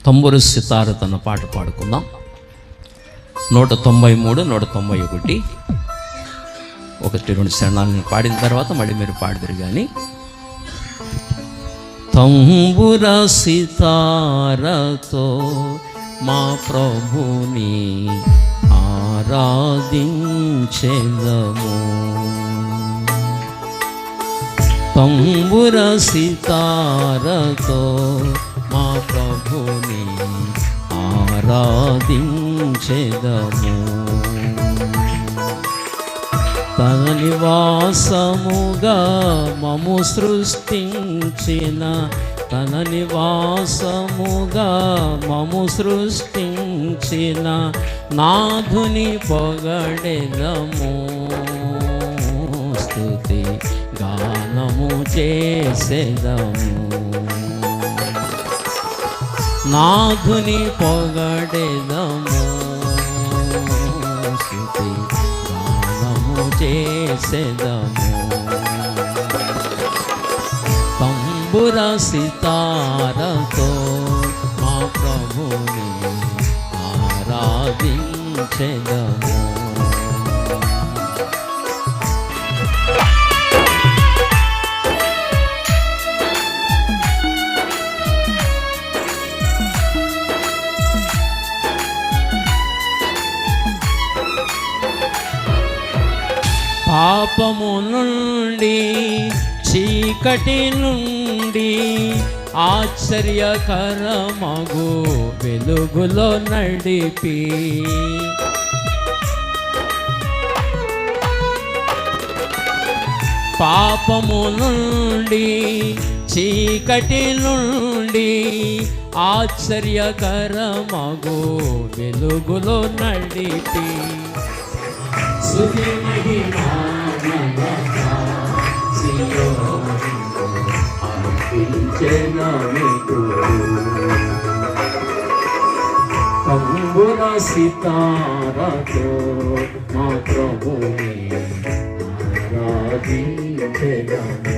తంబురు సితారతన్న పాట పాడుకుందాం. 193, 191. 1-2 చరణాలను పాడిన తర్వాత మళ్ళీ మీరు పాడదురు కానీ. తంబుర సితారతో మా ప్రభుని ఆరాధించెదము. తంబుర సితారతో మా ప్రభుని ఆరాధించెదము. తన నివాసముగా మము సృష్టించిన, తన నివాసముగా మము సృష్టించిన నాథుని పొగడెదము. స్తుతి గానము చేసెదము. నాథుని పొగడెదము. స్తుతి గానము చేసెదము. తంబుర సితారతో మా ప్రభుని ఆరాధించెదము. పాపము నుండి, చీకటి నుండి ఆశ్చర్యకరమగు వెలుగులో నడిపి, పాపము నుండి, చీకటి నుండి ఆశ్చర్యకరమగు వెలుగులో నడిపి, తంబుర సితారతో మా ప్రభుని ఆరాధించెదము.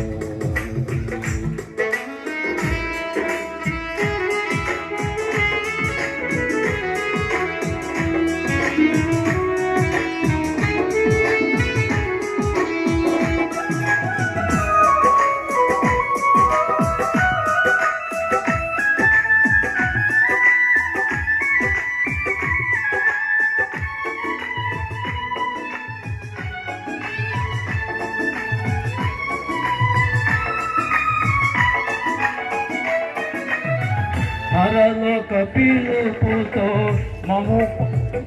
పరలోక పిలుపుతో మము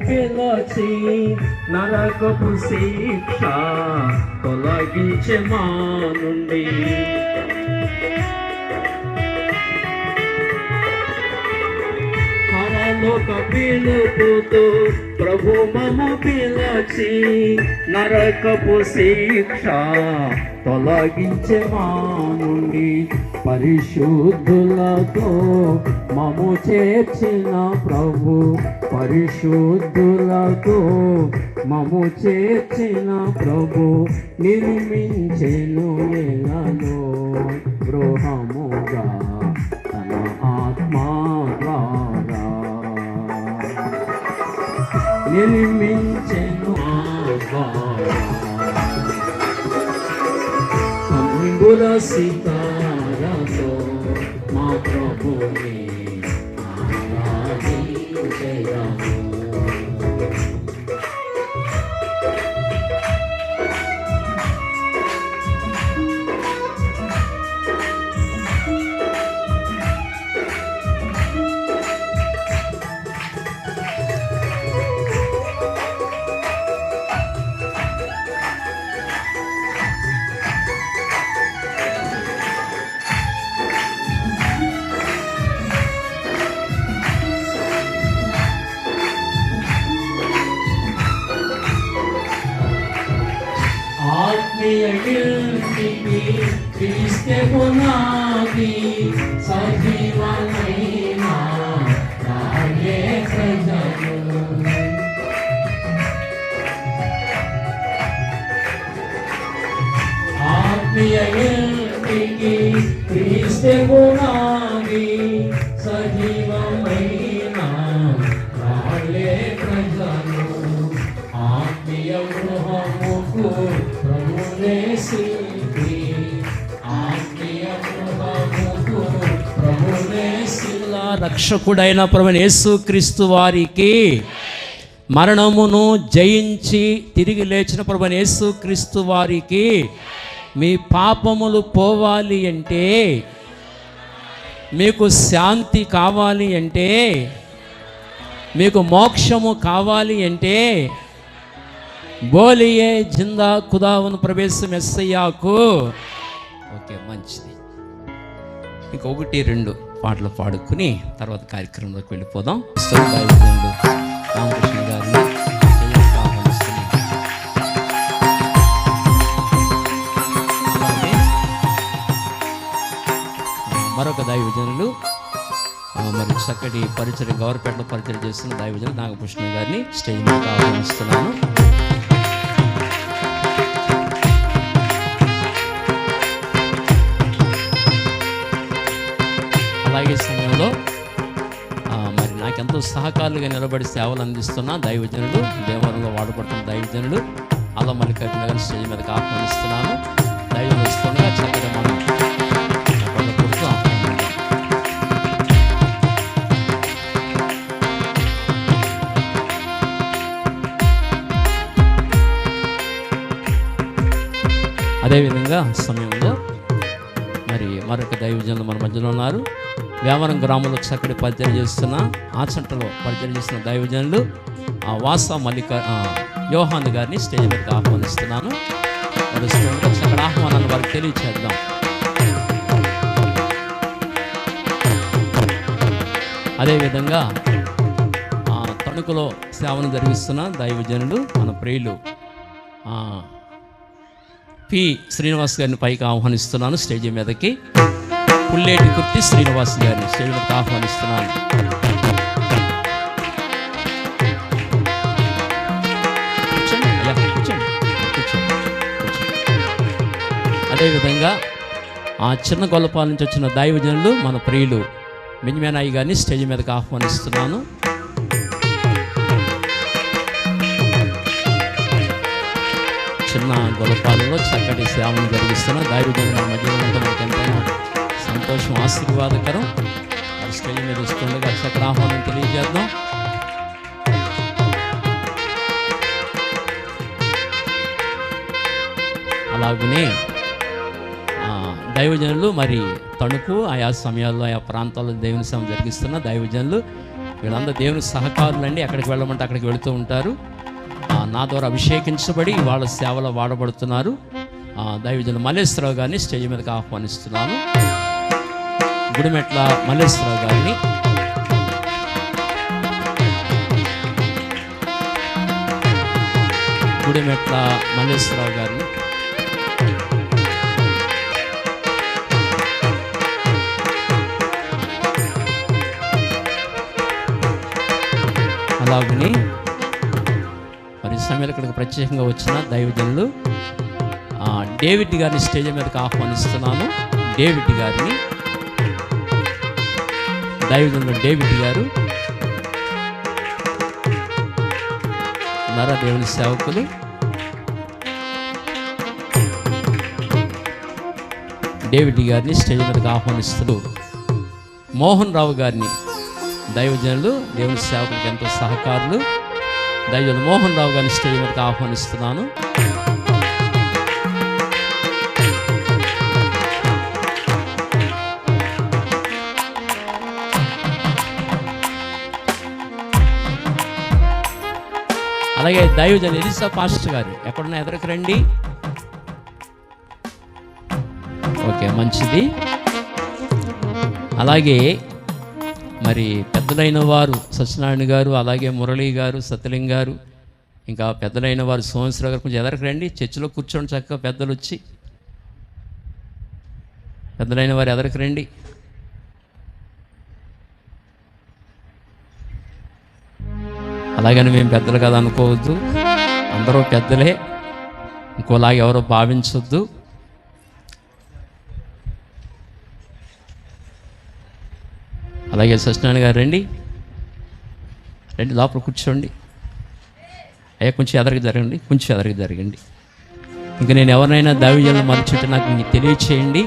పిలచి నరకపు శిక్ష తొలగించే మా నుండి, పరలోక పిలుపుతో ప్రభు మము పిలచి నరకపు శిక్ష తొలగించే మా నుండి, పరిశుద్ధులతో మము చేర్చిన ప్రభు, పరిశుద్ధులతో మము చేర్చిన ప్రభు, నిర్మించెను ఎలలో గృహముగా తన ఆత్మా ద్వారా, నిర్మించెను తంబుర సితారతో మా ప్రభుని ఆరాధించెదము. క్రీస్తే పునాది సజీవమైన రాగే ప్రజలు, ఆత్మీయ ఇంటికి క్రీస్తే పునాది సజీవ దైవమైన వాళ్ళే ప్రజలు ఆత్మీయ గృహముకు ప్రభునే శిల్పి ఆత్మీయ గృహముకు ప్రభునే శిలా రక్షకుడైన ప్రభువైన యేసుక్రీస్తు వారికి మరణమును జయించి తిరిగి లేచిన ప్రభువైన యేసుక్రీస్తు వారికి మీ పాపములు పోవాలి అంటే, మీకు శాంతి కావాలి అంటే, మీకు మోక్షము కావాలి అంటే బోలియే జిందా ఖుదావును ప్రవేశం ఎస్సయ్యాకు. ఓకే, మంచిది. ఇంకా 1-2 పాటలు పాడుకుని తర్వాత కార్యక్రమంలోకి వెళ్ళిపోదాం. రామకృష్ణ గారిని మరొక దైవజనులు మరి చక్కటి పరిచయం గౌరవపేటలో పరిచయం చేస్తున్న దైవజనులు నాగభూషణ గారిని స్టేజ్ మీద ఆహ్వానిస్తున్నాను. అలాగే సమయంలో మరి నాకెంతో సహకారులుగా నిలబడి సేవలు అందిస్తున్న దైవజనులు, దేవాలయంలో వాడబడుతున్న దైవజనులు అలా మల్లికార్జున గారిని స్టేజ్ మీదకి ఆహ్వానిస్తున్నాను. దైవజనులు వస్తుండగా చక్కగా మనం అదేవిధంగా సమయంలో మరి మరొక దైవజనులు మన మధ్యలో ఉన్నారు. వేమవరం గ్రామంలో చక్కటి పరిచయం చేస్తున్న, ఆచంటలో పరిచయం చేస్తున్న దైవజనులు వాస యోహాన్ గారిని స్టేజ్ మీదకి ఆహ్వానిస్తున్నాను. చక్కటి ఆహ్వానాన్ని వారికి తెలియచేద్దాం. అదేవిధంగా తణుకులో సేవను జరిగిస్తున్న దైవజనులు మన ప్రియులు పి శ్రీనివాస్ గారిని పైకి ఆహ్వానిస్తున్నాను. స్టేజ్ మీదకి పుల్లేటి కుర్తి శ్రీనివాస్ గారిని స్టేజ్ మీదకి ఆహ్వానిస్తున్నాను. అదేవిధంగా చిన్న గొల్లపాల నుంచి వచ్చిన దైవజనులు మన ప్రియులు మింజమేనాయి గారిని స్టేజ్ మీదకి ఆహ్వానిస్తున్నాను. చిన్న గొల్లపాలలో చక్కటి సేవను జరిగిస్తున్న దైవజనులు మన మధ్యలో ఉంటే మనకు ఎంతైనా సంతోషం, ఆశీర్వాదకరం. స్టేజ్ మీద వస్తుండగా చక్కటి ఆహ్వానం తెలియజేద్దాం. అలాగనే దైవజనులు మరి తణుకు ఆయా సమయాల్లో ఆయా ప్రాంతాల్లో దేవుని సేవ జరిగిస్తున్న దైవజనులు వీళ్ళందరూ దేవుని సహకారులండి. ఎక్కడికి వెళ్ళమంటే అక్కడికి వెళుతూ ఉంటారు. నా ద్వారా అభిషేకించబడి వాళ్ళ సేవలో వాడబడుతున్నారు. దైవజనులు మల్లేశ్వరరావు గారిని స్టేజ్ మీదకి ఆహ్వానిస్తున్నాను. గుడిమెట్ల మల్లేశ్వరరావు గారిని, గుడిమెట్ల మల్లేశ్వరరావు గారిని, అలాగని మరి సమయంలో ఇక్కడికి ప్రత్యేకంగా వచ్చిన దైవజనులు డేవిడ్ గారిని స్టేజ్ మీదకి ఆహ్వానిస్తున్నాను. డేవిడ్ గారిని, దైవజనులు డేవిడ్ గారు నర దేవుని సేవకులు. డేవిడ్ గారిని స్టేజ్ మీదకి ఆహ్వానిస్తూ మోహన్ రావు గారిని, దైవజనులు దేవుని సేవకులకు ఎంతో సహకారులు, దైవజనులు మోహన్ రావు గారిని స్టేజ్ మీదకి ఆహ్వానిస్తున్నాను. అలాగే దైవజనులు ఎలిసా పాస్టర్ గారు ఎక్కడున్నా ఎదురుకు రండి. ఓకే, మంచిది. అలాగే మరి పెద్దలైన వారు సత్యనారాయణ గారు, అలాగే మురళీ గారు, సత్యలింగ్ గారు, ఇంకా పెద్దలైన వారు సోమేశ్వర గారు కొంచెం ఎదరకు రండి. చర్చిలో కూర్చోండి చక్కగా పెద్దలు వచ్చి. పెద్దలైన వారు ఎదరకు రండి. అలాగని మేము పెద్దలు కదా అనుకోవద్దు, అందరూ పెద్దలే, ఇంకోలాగా ఎవరో భావించొద్దు. అలాగే సత్యనారాయణ గారు రండి లోపల కూర్చోండి. అయ్యా కొంచెం ఎదరికి జరగండి, కొంచెం ఎదరికి జరగండి. ఇంకా నేను ఎవరినైనా దైవజనులు మరచుంటే నాకు మీకు తెలియచేయండి,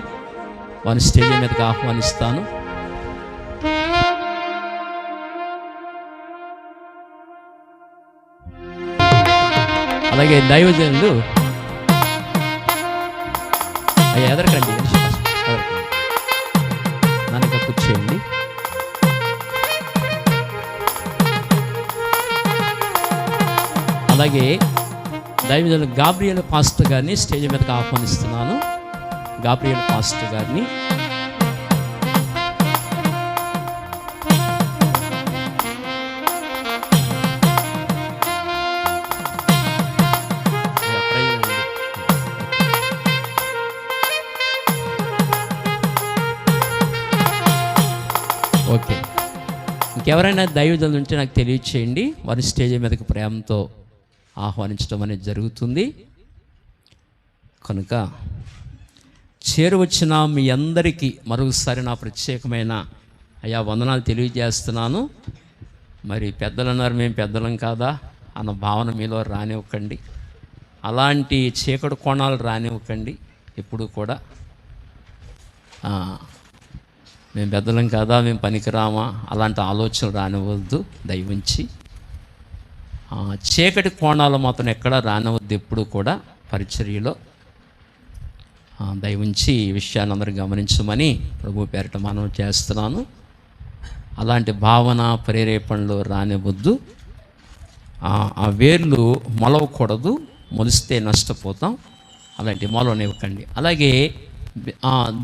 వారిని స్టేజ్ మీదకి ఆహ్వానిస్తాను. అలాగే దైవజనులు అయ్యా ఎదరకండి, నన్ను కూర్చోండి. అలాగే దైవజనులు గాబ్రియల్ పాస్టర్ గారిని స్టేజ్ మీదకి ఆహ్వానిస్తున్నాను. గాబ్రియల్ పాస్టర్ గారిని ఓకే. ఇంకెవరైనా దైవజనులు ఉంటే నాకు తెలియచేయండి, వారి స్టేజ్ మీదకి ప్రేమతో ఆహ్వానించడం అనేది జరుగుతుంది. కనుక చేరువచ్చిన మీ అందరికీ మరొకసారి నా ప్రత్యేకమైన అయ్యా వందనాలు తెలియజేస్తున్నాను. మరి పెద్దలు అన్నారు, మేము పెద్దలం కాదా అన్న భావన మీలో రానివ్వకండి. అలాంటి చీకటి కోణాలు రానివ్వకండి ఎప్పుడు కూడా. మేము పెద్దలం కాదా, మేము పనికిరామా, అలాంటి ఆలోచనలు రానివ్వద్దు దయవుంచి. చీకటి కోణాలు మాత్రం ఎక్కడా రానివద్దు ఎప్పుడు కూడా పరిచర్యలో. దయవుంచి ఈ విషయాన్ని అందరూ గమనించమని ప్రభు పేరిట మనం చేస్తున్నాను. అలాంటి భావన ప్రేరేపణలు రానివ్వద్దు. ఆ వేర్లు మొలవకూడదు, మొలిస్తే నష్టపోతాం. అలాంటి మొలవనివ్వకండి. అలాగే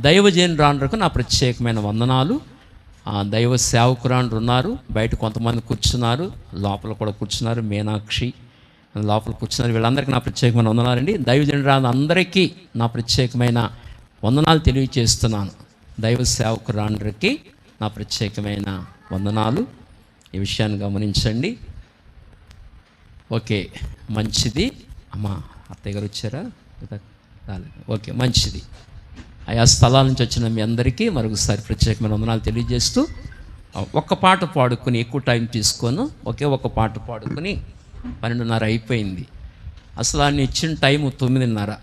దైవజనురాండ్రకు నా ప్రత్యేకమైన వందనాలు. దైవ సేవకురాండ్రు ఉన్నారు, బయట కొంతమంది కూర్చున్నారు, లోపల కూడా కూర్చున్నారు. మీనాక్షి లోపల కూర్చున్నారు. వీళ్ళందరికీ నా ప్రత్యేకమైన వందనాలండి. దైవజనురాండ్రు అందరికీ నా ప్రత్యేకమైన వందనాలు తెలియజేస్తున్నాను. దైవ సేవకురాండ్రికి నా ప్రత్యేకమైన వందనాలు. ఈ విషయాన్ని గమనించండి. ఓకే, మంచిది. అమ్మా అత్తయ్య గారు వచ్చారా? రాలేదు. ఓకే, మంచిది. ఆయా స్థలాల నుంచి వచ్చిన మీ అందరికీ మరొకసారి ప్రత్యేకమైన వందనాలు తెలియజేస్తూ ఒక్క పాట పాడుకుని, ఎక్కువ టైం తీసుకోను, ఒకే ఒక పాట పాడుకుని 12:30 అయిపోయింది. అసలు ఆయన ఇచ్చిన టైము 9:30.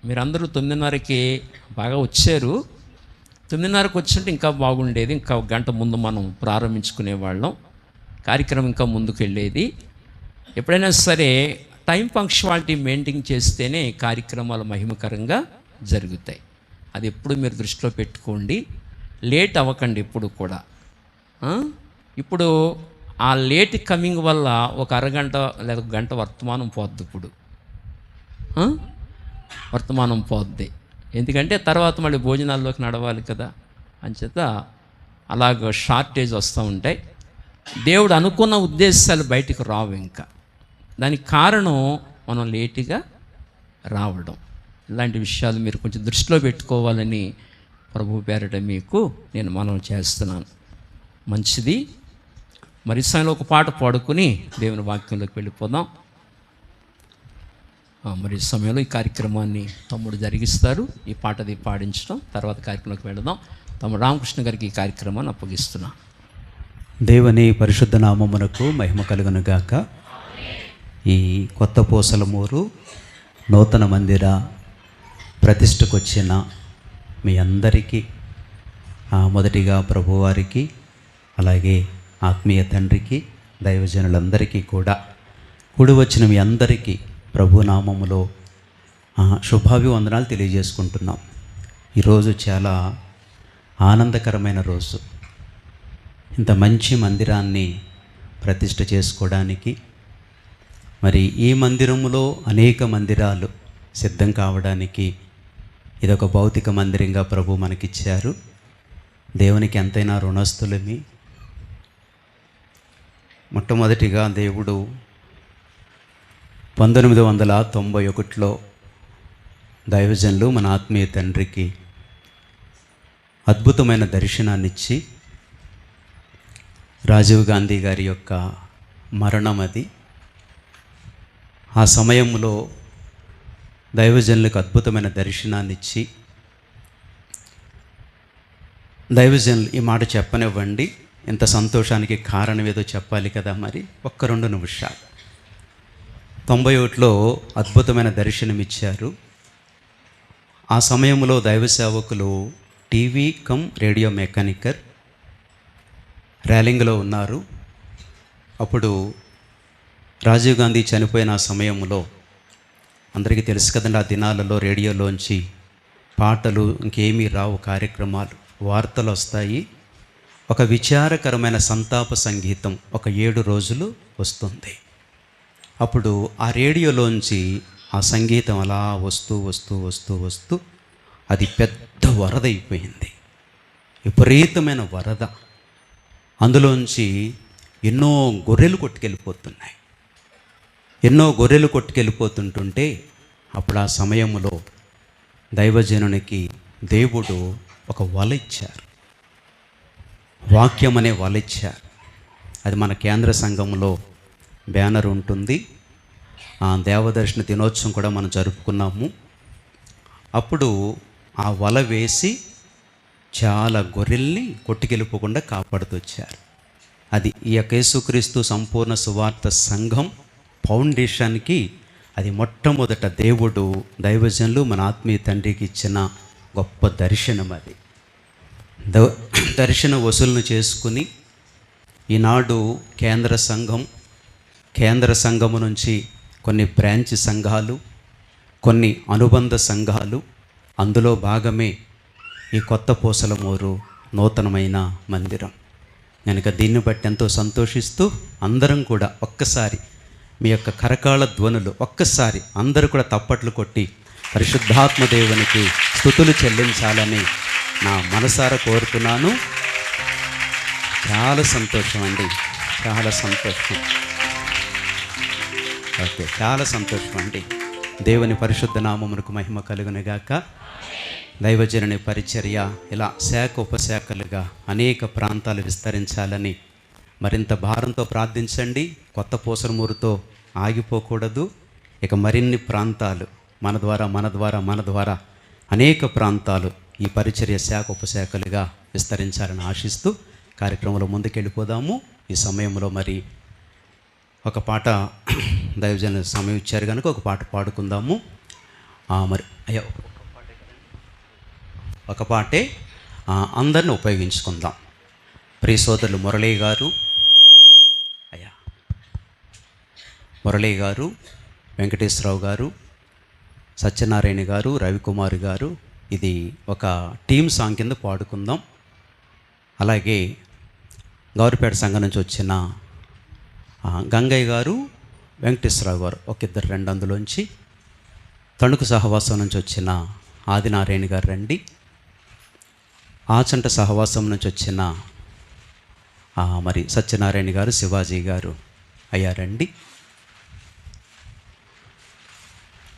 మీరందరూ 9:30కి బాగా వచ్చారు. 9:30కి వచ్చింటే ఇంకా బాగుండేది. ఇంకా ఒక గంట ముందు మనం ప్రారంభించుకునేవాళ్ళం, కార్యక్రమం ఇంకా ముందుకు వెళ్ళేది. ఎప్పుడైనా సరే టైం పంక్చువాలిటీ మెయింటైన్ చేస్తేనే కార్యక్రమాలు మహిమకరంగా జరుగుతాయి. అది ఎప్పుడు మీరు దృష్టిలో పెట్టుకోండి. లేట్ అవ్వకండి ఎప్పుడు కూడా. ఇప్పుడు ఆ లేట్ కమింగ్ వల్ల ఒక అరగంట లేదా ఒక గంట వర్తమానం పోద్ది. ఇప్పుడు వర్తమానం పోద్ది. ఎందుకంటే తర్వాత మళ్ళీ భోజనాల్లోకి నడవాలి కదా. అంచేత అలాగ షార్టేజ్ వస్తూ ఉంటాయి. దేవుడు అనుకున్న ఉద్దేశాలు బయటికి రావు. ఇంకా దానికి కారణం మనం లేటుగా రావడం. ఇలాంటి విషయాలు మీరు కొంచెం దృష్టిలో పెట్టుకోవాలని ప్రభు పేరిట మీకు నేను మనవి చేస్తున్నాను. మంచిది. మరి సమయంలో ఒక పాట పాడుకుని దేవుని వాక్యంలోకి వెళ్ళిపోదాం. మరి సమయంలో ఈ కార్యక్రమాన్ని తమ్ముడు జరిగిస్తారు. ఈ పాటది పాడించడం, తర్వాత కార్యక్రమంలోకి వెళదాం. తమ్ముడు రామకృష్ణ గారికి ఈ కార్యక్రమాన్ని అప్పగిస్తున్నా. దేవుని పరిశుద్ధ నామమునకు మహిమ కలుగునుగాక. ఈ కొత్త పూసలమూరు నూతన మందిర ప్రతిష్టకు వచ్చిన మీ అందరికీ మొదటిగా ప్రభువారికి, అలాగే ఆత్మీయ తండ్రికి, దైవజనులందరికీ కూడా కూడి వచ్చిన మీ అందరికీ ప్రభు నామములో శుభాభివందనాలు తెలియజేసుకుంటున్నాం. ఈరోజు చాలా ఆనందకరమైన రోజు. ఇంత మంచి మందిరాన్ని ప్రతిష్ఠ చేసుకోవడానికి, మరి ఈ మందిరములో అనేక మందిరాలు సిద్ధం కావడానికి ఇదొక భౌతిక మందిరంగా ప్రభు మనకిచ్చారు. దేవునికి ఎంతైనా రుణస్థులమి. మొట్టమొదటిగా దేవుడు 1991లో దైవజనులు మన ఆత్మీయ తండ్రికి అద్భుతమైన దర్శనాన్నిచ్చి, రాజీవ్ గాంధీ గారి యొక్క మరణం అది. ఆ సమయంలో దైవజనులకు అద్భుతమైన దర్శనాన్నిచ్చి, దైవజనులు ఈ మాట చెప్పనివ్వండి, ఇంత సంతోషానికి కారణం ఏదో చెప్పాలి కదా, మరి ఒక్క 2 నిమిషాలు. 91లో అద్భుతమైన దర్శనమిచ్చారు. ఆ సమయంలో దైవ సేవకులు టీవీ కమ్ రేడియో మెకానికర్ ర్యాలింగ్లో ఉన్నారు. అప్పుడు రాజీవ్ గాంధీ చనిపోయిన ఆ సమయంలో అందరికీ తెలుసు కదండి, ఆ దినాలలో రేడియోలోంచి పాటలు ఇంకేమీ రావు, కార్యక్రమాలు, వార్తలు వస్తాయి. ఒక విచారకరమైన సంతాప సంగీతం ఒక 7 రోజులు వస్తుంది. అప్పుడు ఆ రేడియోలోంచి ఆ సంగీతం అలా వస్తూ వస్తూ వస్తూ వస్తూ అది పెద్ద వరద అయిపోయింది, విపరీతమైన వరద. అందులోంచి ఎన్నో గొర్రెలు కొట్టుకెళ్ళిపోతున్నాయి. ఎన్నో గొర్రెలు కొట్టుకెళ్ళిపోతుంటుంటే అప్పుడు ఆ సమయంలో దైవజనునికి దేవుడు ఒక వల ఇచ్చారు, వాక్యం అనే వల ఇచ్చారు. అది మన కేంద్ర సంఘంలో బ్యానర్ ఉంటుంది. దేవదర్శన దినోత్సవం కూడా మనం జరుపుకున్నాము. అప్పుడు ఆ వల వేసి చాలా గొర్రెల్ని కొట్టుకెళ్ళిపోకుండా కాపాడుతూ వచ్చారు. అది ఈ యొక్క యేసుక్రీస్తు సంపూర్ణ సువార్త సంఘం ఫౌండేషన్కి అది మొట్టమొదట దేవుడు దైవజనులు మన ఆత్మీయ తండ్రికి ఇచ్చిన గొప్ప దర్శనం. అది దర్శన వసూలును చేసుకుని ఈనాడు కేంద్ర సంఘము నుంచి కొన్ని బ్రాంచ్ సంఘాలు, కొన్ని అనుబంధ సంఘాలు, అందులో భాగమే ఈ కొత్త పూసలమూరు నూతనమైన మందిరం. కనుక దీన్ని బట్టి ఎంతో సంతోషిస్తూ అందరం కూడా ఒక్కసారి మీ యొక్క కరకాల ధ్వనులు ఒక్కసారి అందరూ కూడా తప్పట్లు కొట్టి పరిశుద్ధాత్మ దేవునికి స్తుతులు చెల్లించాలని నా మనసారా కోరుతున్నాను. చాలా సంతోషం అండి, చాలా సంతోషం. ఓకే, చాలా సంతోషం అండి. దేవుని పరిశుద్ధ నామమునకు మహిమ కలుగునుగాక. దైవజనుని పరిచర్య ఇలా శాఖ ఉపశాఖలుగా అనేక ప్రాంతాలు విస్తరించాలని మరింత భారంతో ప్రార్థించండి. కొత్త పూసలమూరుతో ఆగిపోకూడదు. ఇక మరిన్ని ప్రాంతాలు మన ద్వారా అనేక ప్రాంతాలు ఈ పరిచర్య శాఖ ఉపశాఖలుగా విస్తరించాలని ఆశిస్తూ కార్యక్రమంలో ముందుకెళ్ళిపోదాము. ఈ సమయంలో మరి ఒక పాట దైవజన సమయం ఇచ్చారు కనుక ఒక పాట పాడుకుందాము. మరి అయ్యో ఒక పాటే అందరిని ఉపయోగించుకుందాం. ప్రియ సోదరులు మురళీ గారు, వెంకటేశ్వరరావు గారు, సత్యనారాయణ గారు, రవికుమార్ గారు, ఇది ఒక టీమ్ సాంగ్ కింద పాడుకుందాం. అలాగే గౌరిపేట సంఘం నుంచి వచ్చిన గంగయ్య గారు, వెంకటేశ్వరరావు గారు ఒక ఇద్దరు రండి. అందులోంచి తణుకు సహవాసం నుంచి వచ్చిన ఆదినారాయణ గారు రండి. ఆచంట సహవాసం నుంచి వచ్చిన మరి సత్యనారాయణ గారు, శివాజీ గారు అయ్యా రండి.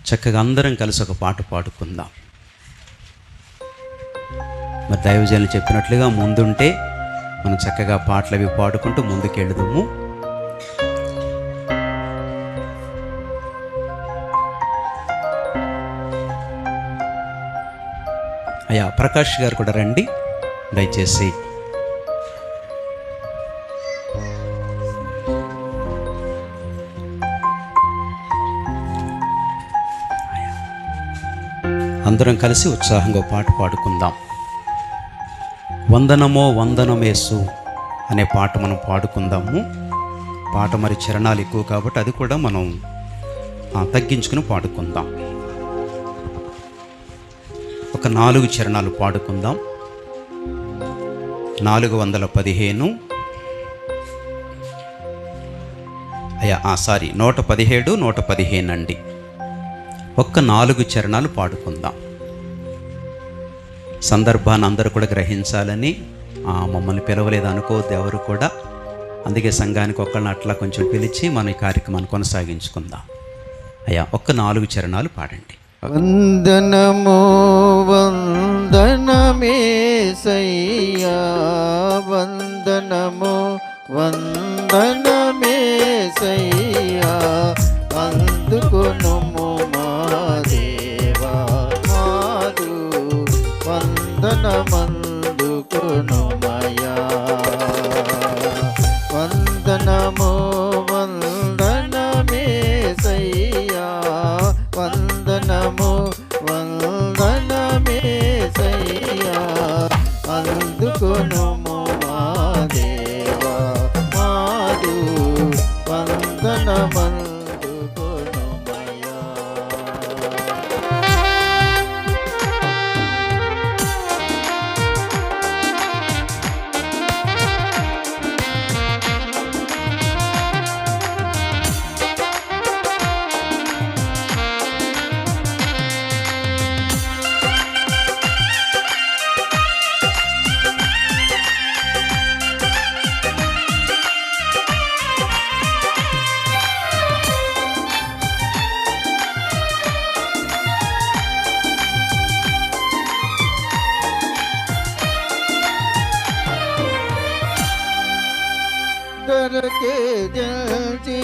చక్కగా అందరం కలిసి ఒక పాట పాడుకుందాం. మరి దైవజనులు చెప్పినట్లుగా ముందుంటే మనం చక్కగా పాటలు అవి పాడుకుంటూ ముందుకెళ్దాము. అయ్యా ప్రకాష్ గారు కూడా రండి దయచేసి. అందరం కలిసి ఉత్సాహంగా పాట పాడుకుందాం. వందనమో వందనమేసు అనే పాట మనం పాడుకుందాము. పాట మరి చరణాలు ఎక్కువ కాబట్టి అది కూడా మనం తగ్గించుకుని పాడుకుందాం. ఒక 4 చరణాలు పాడుకుందాం. 415 117 115 అండి. ఒక్క 4 చరణాలు పాడుకుందాం. సందర్భాన్ని అందరూ కూడా గ్రహించాలని మమ్మల్ని పిలవలేదు అనుకోవద్దు ఎవరు కూడా. అందుకే సంఘానికి ఒక్కళ్ళని అట్లా కొంచెం పిలిచి మన ఈ కార్యక్రమాన్ని కొనసాగించుకుందాం. ఒక్క 4 చరణాలు పాడండి. వందనమో వందనమేసయ్యా, వందనమో వందనమేసయ్యా, అందుకొనుము మా దేవా మాదు వందనమందుకొనుమయా. దొరకే జల్చి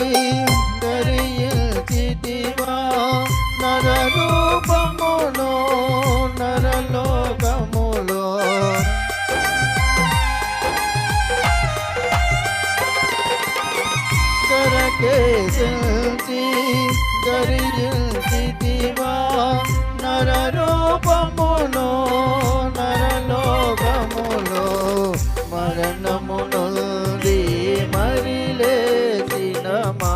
ధరించితివా నరరూపములో నరలోకములో దొరకే జల్చి ధరించితివా నరరూపములో నరలోకములో మరణము నుండి మరిలేచినమా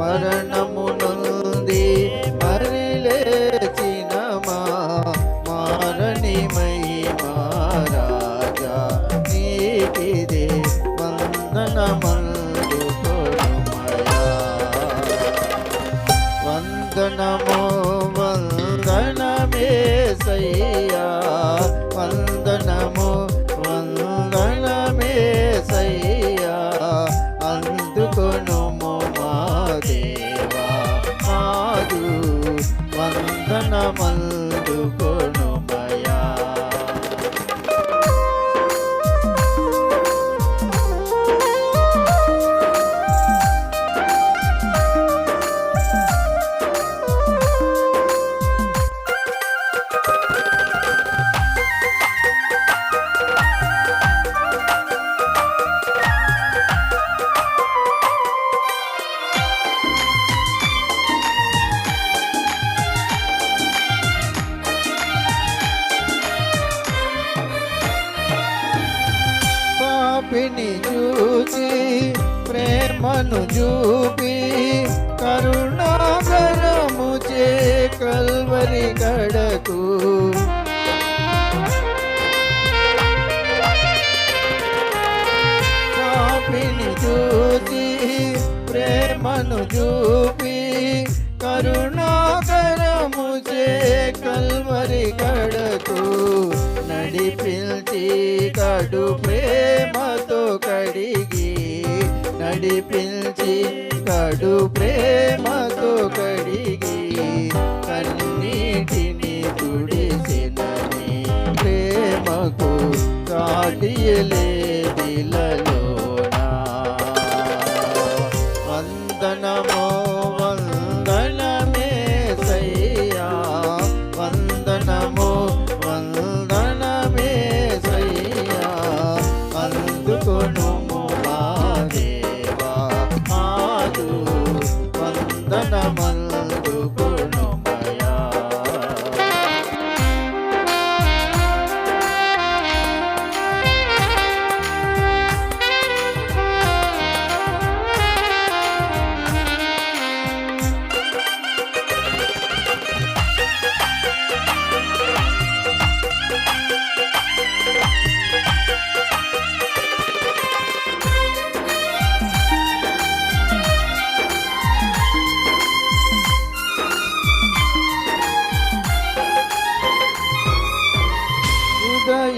మరణము నుండి మరిలేచినమా మారణి మహిమా రాజా నీకిదే వందనమందుకొనుమయా వందనమో వందనమేసయ్యా వందనమో వందనమేసయ్యా అందుకొనుము మా దేవా మాదు వందనమందుకొనుమయా పాపిని చూచి ప్రేమను చూపి కరుణాకరము చే కల్వరి గడకు పాపిని చూచి ప్రేమను చూపి కరుణాకరము చే కల్వరి గడకు నడిపించి కడు ప్రేమతో కడిగి నడిపించి కడు ప్రేమతో కడిగి కన్నీటిని తుడిసినని ప్రేమకు కాటియలేదిలలోనా వందనమో వందనమేసయ్యా వందనమో వందనమేసయ్యా అందుకొనుము మా దేవా మాదు వందనమందుకొనుమయా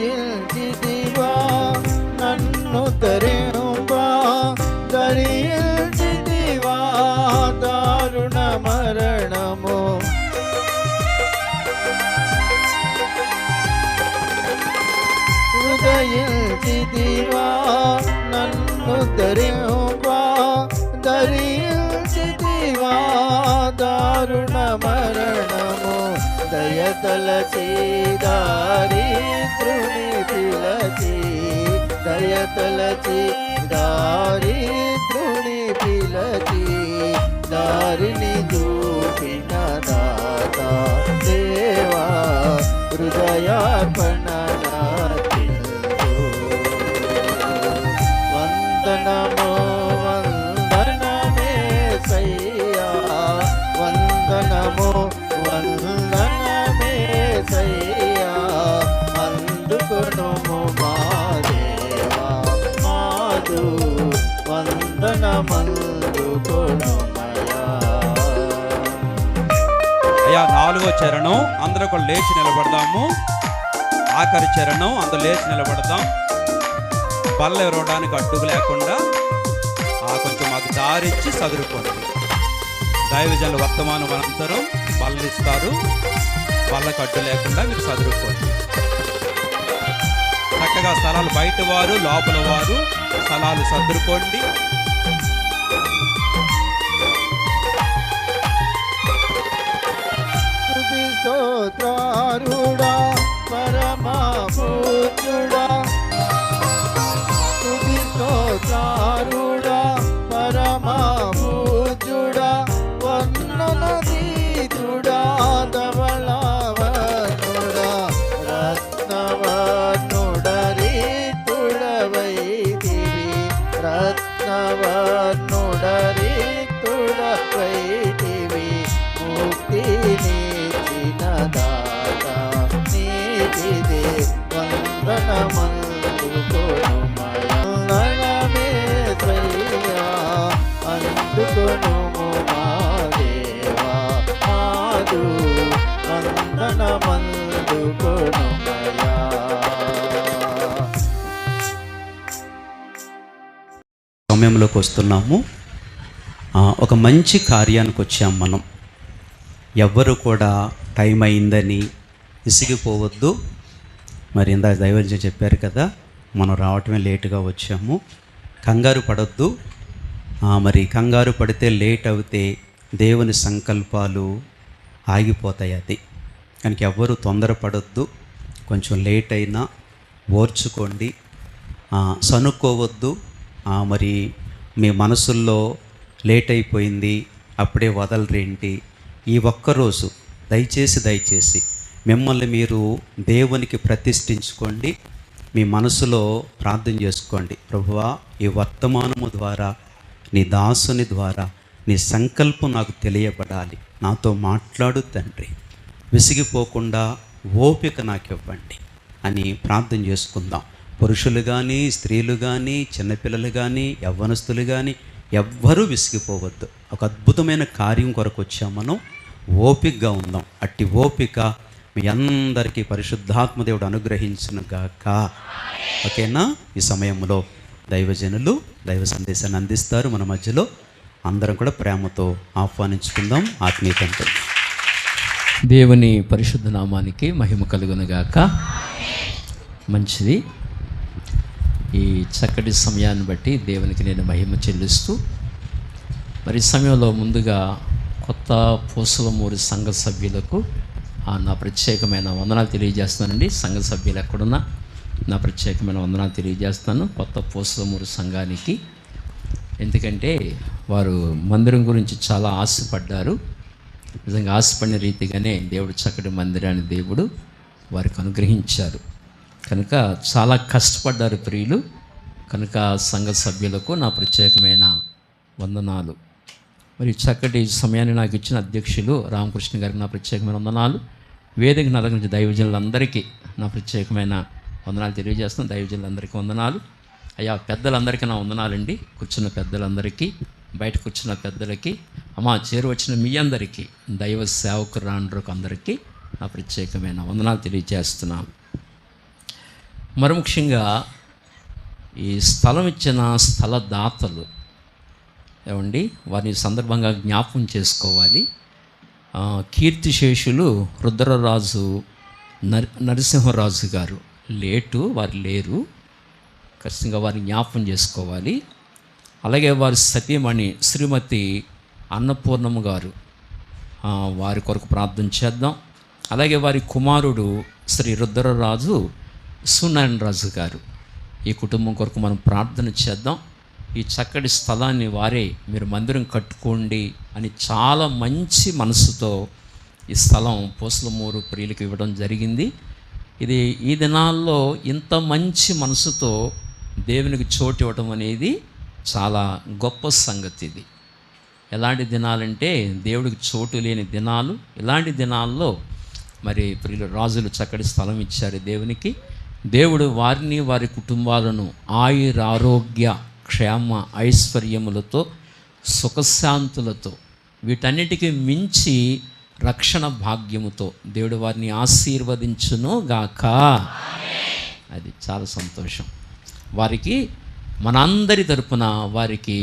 ఉదయించితివా నన్ను ధరింపా ధరించితివా దారుణ మరణము ఉదయించితివా నన్ను ధరింపా ధరించితివా దారుణ మరణము దయతలచి దారిద్రుని పిలచి దయతలచి దారిద్రుని పిలచి దారిని చూపిన దాత దేవా హృదయార్పణ వందనమో వందనమేసయ్యా వందనమో వందనమేసయ్యా అందుకొనుము మా దేవా మాదు వందనమందుకొనుమయా అయ్యా 4వ చరణం అందరూ కూడా లేచి నిలబడదాము. ఆఖరి చరణం అందరూ లేచి నిలబడదాం. బల్ల ఇవ్వడానికి అడ్డుకు లేకుండా కొంచెం మాకు దారిచ్చి చదువుకోండి. దైవజనుల వర్తమానం అనంతరం బల్ల ఇస్తారు. బల్లకు అడ్డు లేకుండా మీరు చదువుకోండి. చక్కగా స్థలాలు బయట వారు లోపల వారు స్థలాలు సర్దుకోండి. స్తుతి స్తోత్రారుడా పరమ పూజ్యుడా, స్తుతి స్తోత్రారుడా పరమ పూజ్యుడా, వర్ణనదీతుడా ధవళవనుడా, రత్నవర్ణుడరీతుడవైతివి, రత్నవర్ణుడరీతుడవైతివి, ముక్తినిచ్చిన దాత నీతిదే వందనమందుకొనుమయా, వందనమేసయ్యా అందుకొనుము మా దేవా మాదు, వందనమందుకొనుమయా. సమయంలోకి వస్తున్నాము. ఒక మంచి కార్యానికి వచ్చాం మనం. ఎవ్వరు కూడా టైం అయిందని విసిగిపోవద్దు. మరి ఇందాక దైవజనం చెప్పారు కదా, మనం రావటమే లేటుగా వచ్చాము. కంగారు పడొద్దు. మరి కంగారు పడితే లేట్ అవుతే దేవుని సంకల్పాలు ఆగిపోతాయి. అది కనుక ఎవ్వరూ తొందరపడొద్దు. కొంచెం లేట్ అయినా ఓర్చుకోండి, సనుక్కోవద్దు. మరి మీ మనసుల్లో లేట్ అయిపోయింది అప్పుడే వదలరేంటి, ఈ ఒక్కరోజు దయచేసి మిమ్మల్ని మీరు దేవునికి ప్రతిష్ఠించుకోండి. మీ మనసులో ప్రార్థన చేసుకోండి, ప్రభువా ఈ వర్తమానము ద్వారా నీ దాసుని ద్వారా నీ సంకల్పం నాకు తెలియబడాలి, నాతో మాట్లాడు తండ్రి, విసిగిపోకుండా ఓపిక నాకు ఇవ్వండి అని ప్రార్థన చేసుకుందాం. పురుషులు కానీ స్త్రీలు కానీ చిన్నపిల్లలు కానీ యవ్వనస్తులు కానీ ఎవ్వరూ విసిగిపోవద్దు. ఒక అద్భుతమైన కార్యం కొరకు వచ్చాం మనం. ఓపికగా ఉందాం. అట్టి ఓపిక మీ అందరికీ పరిశుద్ధాత్మ దేవుడు అనుగ్రహించును గాక. ఓకేనా? ఈ సమయంలో దైవజనులు దైవ సందేశాన్ని అందిస్తారు. మన మధ్యలో అందరం కూడా ప్రేమతో ఆహ్వానించుకుందాం. ఆత్మీయతంతో దేవుని పరిశుద్ధ నామానికి మహిమ కలుగునుగాక. మంచిది. ఈ చక్కటి సమయాన్ని బట్టి దేవునికి నేను మహిమ చెల్లిస్తూ, మరి ఈ సమయంలో ముందుగా కొత్త పూసలమూరి సంఘ సభ్యులకు నా ప్రత్యేకమైన వందనాలు తెలియజేస్తానండి. సంఘ సభ్యులు ఎక్కడున్నా నా ప్రత్యేకమైన వందనాలు తెలియజేస్తాను కొత్త పూసలమూరి సంఘానికి. ఎందుకంటే వారు మందిరం గురించి చాలా ఆశపడ్డారు. నిజంగా ఆశపడిన రీతిగానే దేవుడు చక్కటి మందిరాన్ని దేవుడు వారికి అనుగ్రహించారు. కనుక చాలా కష్టపడ్డారు ప్రియులు. కనుక సంఘ సభ్యులకు నా ప్రత్యేకమైన వందనాలు. మరి చక్కటి సమయాన్ని నాకు ఇచ్చిన అధ్యక్షులు రామకృష్ణ గారికి నా ప్రత్యేకమైన వందనాలు. వేదిక నలగించి దైవజనులందరికీ నా ప్రత్యేకమైన వందనాలు తెలియజేస్తున్నాను. దైవజనులందరికీ వందనాలు. అయ్యా పెద్దలందరికీ నా వందనాలండి. కూర్చున్న పెద్దలందరికీ, బయట కూర్చున్న పెద్దలకి, చేరు వచ్చిన మీ అందరికీ, దైవ సేవకురాండ్రకు అందరికీ నా ప్రత్యేకమైన వందనాలు తెలియజేస్తున్నాను. మరి ముఖ్యంగా ఈ స్థలం ఇచ్చిన స్థలదాతలు ఏమండి, వారిని సందర్భంగా జ్ఞాపకం చేసుకోవాలి. కీర్తిశేషులు రుద్రరాజు నరసింహరాజు గారు లేటు, వారు లేరు. ఖచ్చితంగా వారిని జ్ఞాపకం చేసుకోవాలి. అలాగే వారి సతీమణి శ్రీమతి అన్నపూర్ణమ్మ గారు, వారి కొరకు ప్రార్థన చేద్దాం. అలాగే వారి కుమారుడు శ్రీ రుద్రరాజు సునారాయణ రాజు గారు, ఈ కుటుంబం కొరకు మనం ప్రార్థన చేద్దాం. ఈ చక్కటి స్థలాన్ని వారే మీరు మందిరం కట్టుకోండి అని చాలా మంచి మనసుతో ఈ స్థలం పూసలమూరు ప్రియులకు ఇవ్వడం జరిగింది. ఇది ఈ దినాల్లో ఇంత మంచి మనసుతో దేవునికి చోటు ఇవ్వడం అనేది చాలా గొప్ప సంగతి. ఇది ఎలాంటి దినాలంటే దేవుడికి చోటు లేని దినాలు. ఇలాంటి దినాల్లో మరి ప్రియులు రాజులు చక్కటి స్థలం ఇచ్చారు దేవునికి. దేవుడు వారిని వారి కుటుంబాలను ఆయురారోగ్య క్షేమ ఐశ్వర్యములతో సుఖశాంతులతో వీటన్నిటికీ మించి రక్షణ భాగ్యముతో దేవుడు వారిని ఆశీర్వదించును గాక. అది చాలా సంతోషం. వారికి మనందరి తరపున వారికి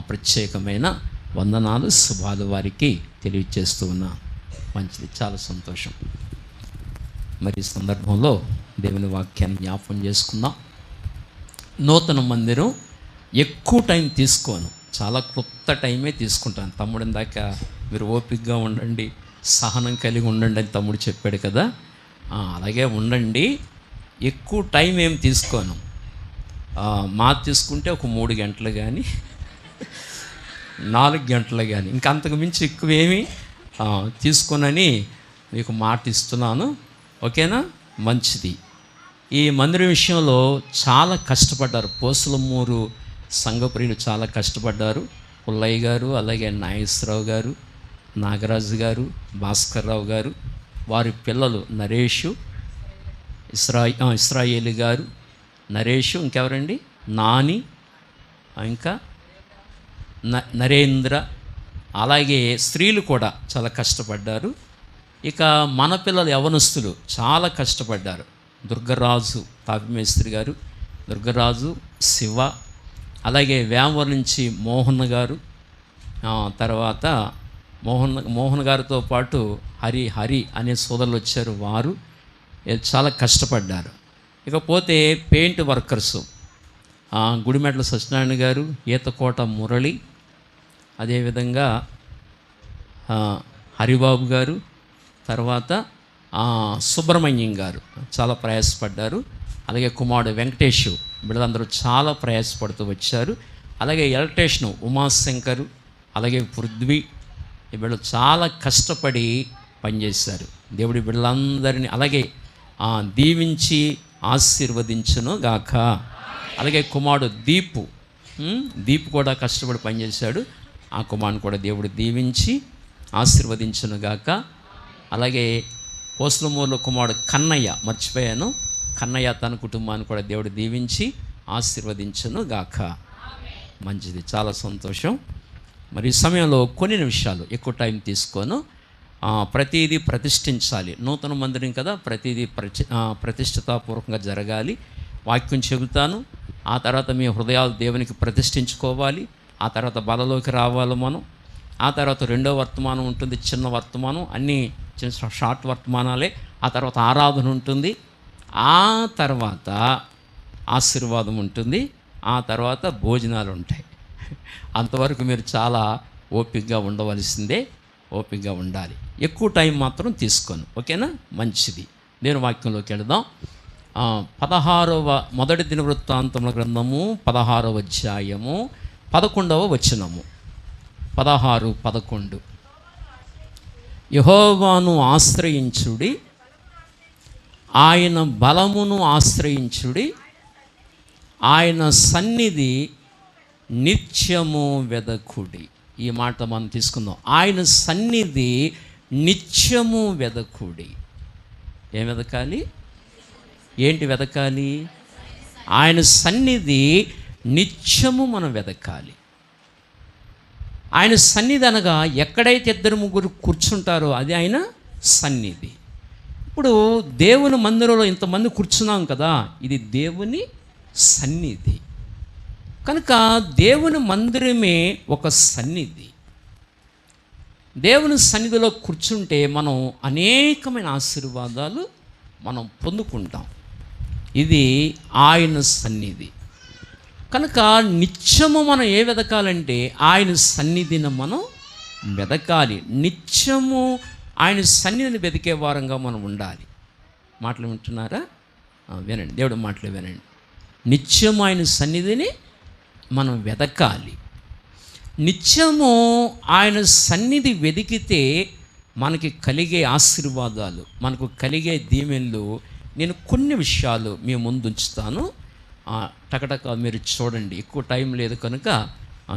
ప్రత్యేకమైన వందనాలు శుభాలు వారికి తెలియజేస్తూ ఉన్నా. మంచిది, చాలా సంతోషం. మరి ఈ సందర్భంలో దేవుని వాక్యాన్ని జ్ఞాపకం చేసుకుందాం. నూతన మందిరం ఎక్కువ టైం తీసుకోను, చాలా క్లుప్త టైమే తీసుకుంటాను. తమ్ముడు ఇందాక మీరు ఓపికగా ఉండండి, సహనం కలిగి ఉండండి అని తమ్ముడు చెప్పాడు కదా, అలాగే ఉండండి. ఎక్కువ టైం ఏం తీసుకోను. తీసుకుంటే ఒక 3 గంటలు కానీ 4 గంటలు కానీ, ఇంకా అంతకు మించి ఎక్కువేమీ తీసుకోనని మీకు మాట ఇస్తున్నాను. ఓకేనా? మంచిది. ఈ మందిరం విషయంలో చాలా కష్టపడ్డారు. పోసులమూరు సంఘప్రియులు చాలా కష్టపడ్డారు. పుల్లయ్య గారు, అలాగే నాగేశ్వరరావు గారు, నాగరాజు గారు, భాస్కర్రావు గారు, వారి పిల్లలు నరేషు, ఇస్రాయేలు గారు, నరేషు, ఇంకెవరండి, నాని, ఇంకా నరేంద్ర, అలాగే స్త్రీలు కూడా చాలా కష్టపడ్డారు. ఇక మన పిల్లలు యవనస్తులు చాలా కష్టపడ్డారు. దుర్గరాజు తాపిమేస్త్రి గారు, దుర్గరాజు, శివ, అలాగే వేమవరం నుంచి మోహన్ గారు, తర్వాత మోహన్ గారితో పాటు హరి అనే సోదరులు వచ్చారు. వారు చాలా కష్టపడ్డారు. ఇకపోతే పెయింట్ వర్కర్సు గుడిమెట్ల సత్యనారాయణ గారు, ఈతకోట మురళి, అదేవిధంగా హరిబాబు గారు, తర్వాత సుబ్రహ్మణ్యం గారు చాలా ప్రయాసపడ్డారు. అలాగే కుమారుడు వెంకటేష్, వీళ్ళందరూ చాలా ప్రయాసపడుతూ వచ్చారు. అలాగే ఎలక్ట్రీషియన్ ఉమాశంకరు, అలాగే పృథ్వీ, వీళ్ళు చాలా కష్టపడి పనిచేశారు. దేవుడి వీళ్ళందరినీ అలాగే దీవించి ఆశీర్వదించును గాక. అలాగే కుమారుడు దీపు కూడా కష్టపడి పనిచేశాడు. ఆ కుమారుని కూడా దేవుడు దీవించి ఆశీర్వదించును గాక. అలాగే పోస్లమూరులో కుమారుడు కన్నయ్య, మర్చిపోయాను, కన్నయ్య తన కుటుంబాన్ని కూడా దేవుడు దీవించి ఆశీర్వదించును గాక. మంచిది, చాలా సంతోషం. మరి ఈ సమయంలో కొన్ని నిమిషాలు, ఎక్కువ టైం తీసుకోను, ప్రతిదీ ప్రతిష్ఠించాలి. నూతన మందిరం కదా, ప్రతిదీ ప్రతిష్ఠితాపూర్వకంగా జరగాలి. వాక్యం చెబుతాను, ఆ తర్వాత మీ హృదయాలు దేవునికి ప్రతిష్ఠించుకోవాలి. ఆ తర్వాత బలలోకి రావాలి మనం. ఆ తర్వాత 2వ వర్తమానం ఉంటుంది, చిన్న వర్తమానం, అన్నీ చిన్న షార్ట్ వర్తమానాలే. ఆ తర్వాత ఆరాధన ఉంటుంది, ఆ తర్వాత ఆశీర్వాదం ఉంటుంది, ఆ తర్వాత భోజనాలు ఉంటాయి. అంతవరకు మీరు చాలా ఓపికగా ఉండవలసిందే, ఓపికగా ఉండాలి. ఎక్కువ టైం మాత్రం తీసుకోను. ఓకేనా? మంచిది. నేను వాక్యంలోకి వెళదాం. 16వ మొదటి దినవృత్తాంతముల గ్రంథము 16వ అధ్యాయము 11వ వచనము. 16:11 యెహోవాను ఆశ్రయించుడి, ఆయన బలమును ఆశ్రయించుడి, ఆయన సన్నిధి నిత్యము వెదకుడి. ఈ మాట మనం తీసుకుందాం. ఆయన సన్నిధి నిత్యము వెదకుడి. ఏం వెదకాలి? ఏంటి వెదకాలి? ఆయన సన్నిధి నిత్యము మనం వెదకాలి. ఆయన సన్నిధి అనగా ఎక్కడైతే 2-3 కూర్చుంటారో అది ఆయన సన్నిధి. ఇప్పుడు దేవుని మందిరంలో ఇంతమంది కూర్చున్నాం కదా, ఇది దేవుని సన్నిధి. కనుక దేవుని మందిరమే ఒక సన్నిధి. దేవుని సన్నిధిలో కూర్చుంటే మనం అనేకమైన ఆశీర్వాదాలు మనం పొందుకుంటాం. ఇది ఆయన సన్నిధి. కనుక నిత్యము మనం వెదకాలంటే ఆయన సన్నిధిని మనం వెదకాలి. నిత్యము ఆయన సన్నిధిని వెతికే వారంగా మనం ఉండాలి. మాటలు వింటున్నారా? వినండి, దేవుడి మాటలు వినండి. నిత్యము ఆయన సన్నిధిని మనం వెదకాలి. నిత్యము ఆయన సన్నిధి వెతికితే మనకి కలిగే ఆశీర్వాదాలు, మనకు కలిగే దీవెనలు, నేను కొన్ని విషయాలు మీ ముందు ఉంచుతాను. టకటక మీరు చూడండి, ఎక్కువ టైం లేదు కనుక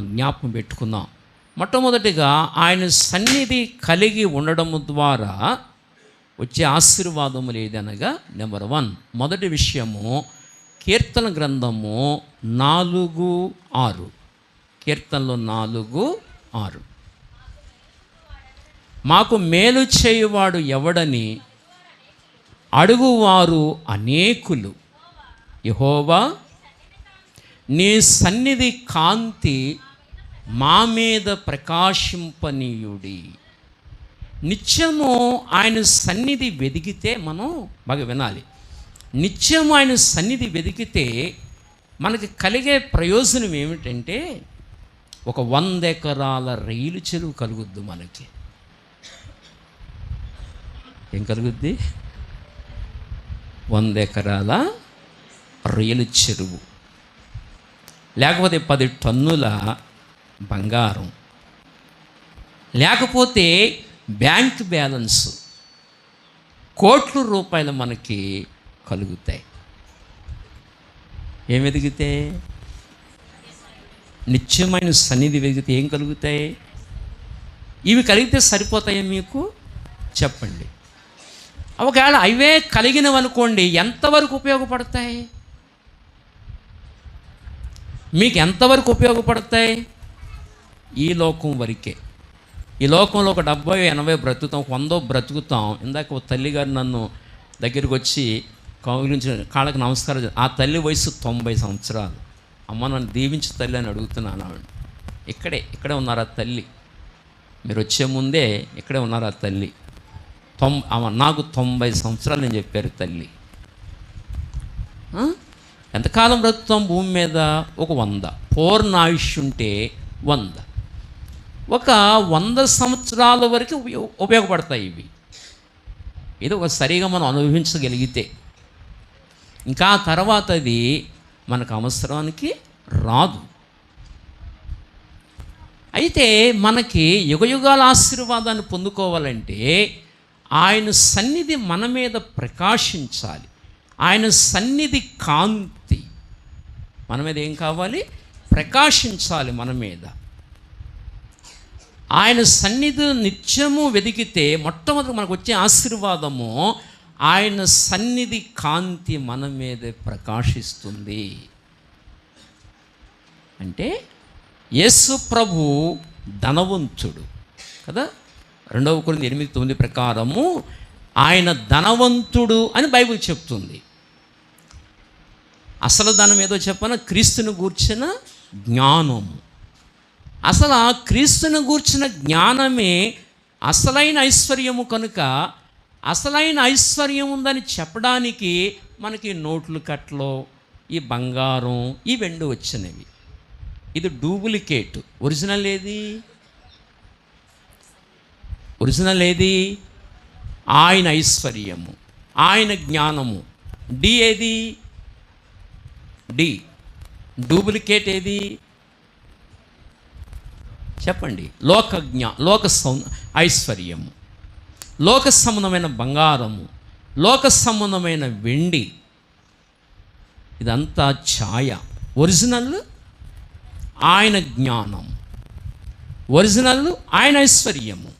జ్ఞాపకం పెట్టుకుందాం. మొట్టమొదటిగా ఆయన సన్నిధి కలిగి ఉండడం ద్వారా వచ్చే ఆశీర్వాదములు ఏదనగా, నెంబర్ 1 మొదటి విషయము కీర్తన గ్రంథము 4:6. కీర్తనలో 4:6 మాకు మేలు చేయువాడు ఎవడని అడుగువారు అనేకులు. యెహోవా నీ సన్నిధి కాంతి మా మీద ప్రకాశింపనీయుడి. నిత్యము ఆయన సన్నిధి వెదిగితే మనం బాగా వినాలి. నిత్యం ఆయన సన్నిధి వెతికితే మనకి కలిగే ప్రయోజనం ఏమిటంటే ఒక 100 ఎకరాల రైలు చెరువు కలుగుద్ది. మనకి ఏం కలుగుద్ది? 100 ఎకరాల రొయ్యల చెరువు, లేకపోతే 10 టన్నుల బంగారం, లేకపోతే బ్యాంక్ బ్యాలెన్స్ కోట్ల రూపాయలు మనకి కలుగుతాయి. ఏం వెతికితే? నిత్యమైన సన్నిధి వెతికితే ఏం కలుగుతాయి? ఇవి కలిగితే సరిపోతాయా మీకు? చెప్పండి. ఒకవేళ అవే కలిగినవనుకోండి, ఎంతవరకు ఉపయోగపడతాయి మీకు? ఎంతవరకు ఉపయోగపడతాయి? ఈ లోకం వరకే. ఈ లోకంలో ఒక 70-80 బ్రతుకుతాం, 100 బ్రతుకుతాం. ఇందాక ఒక తల్లిగారు నన్ను దగ్గరికి వచ్చి కౌగిలించి కాళ్ళకి నమస్కారం. ఆ తల్లి వయసు 90 సంవత్సరాలు. అమ్మ నన్ను దీవించి తల్లి అని అడుగుతున్నాను. ఆవిడ ఇక్కడే ఉన్నారు ఆ తల్లి. మీరు వచ్చే ముందే ఇక్కడే ఉన్నారు ఆ తల్లి. నాకు 90 సంవత్సరాలు నేను చెప్పారు తల్లి. ఎంతకాలం బ్రతుకుతాం భూమి మీద? ఒక 100. పూర్ణ ఆయుష్ ఉంటే 100. ఒక 100 సంవత్సరాల వరకు ఉపయోగపడతాయి ఇవి. ఇది ఒక సరిగా మనం అనుభవించగలిగితే. ఇంకా తర్వాత అది మనకు అవసరానికి రాదు. అయితే మనకి యుగయుగాల ఆశీర్వాదాన్ని పొందుకోవాలంటే ఆయన సన్నిధి మన మీద ప్రకాశించాలి. ఆయన సన్నిధి కాంతి మన మీద ఏం కావాలి? ప్రకాశించాలి మన మీద. ఆయన సన్నిధి నిత్యము వెతికితే మొట్టమొదటి మనకు వచ్చే ఆశీర్వాదము ఆయన సన్నిధి కాంతి మన మీద ప్రకాశిస్తుంది. అంటే యేసు ప్రభు ధనవంతుడు కదా. 2 కొరింథీ 8:9 ప్రకారము ఆయన ధనవంతుడు అని బైబిల్ చెప్తుంది. అసలు ధనం ఏదో చెప్పన, క్రీస్తుని గూర్చిన జ్ఞానము. అసలు ఆ క్రీస్తుని గూర్చిన జ్ఞానమే అసలైన ఐశ్వర్యము కనుక, అసలైన ఐశ్వర్యం ఉందని చెప్పడానికి మనకి నోట్లు కట్లో ఈ బంగారం ఈ వెండి వచ్చినవి. ఇది డూప్లికేట్. ఒరిజినల్ ఏది? ఒరిజినల్ ఏది? ఆయన ఐశ్వర్యము, ఆయన జ్ఞానము. డి ఏది? డి. డూప్లికేట్ ఏది? చెప్పండి. లోక ఐశ్వర్యము, లోక సంబంధమైన బంగారము, లోక సంబంధమైన వెండి, ఇదంతా ఛాయ. ఒరిజినల్ ఆయన జ్ఞానం, ఒరిజినల్ ఆయన ఐశ్వర్యము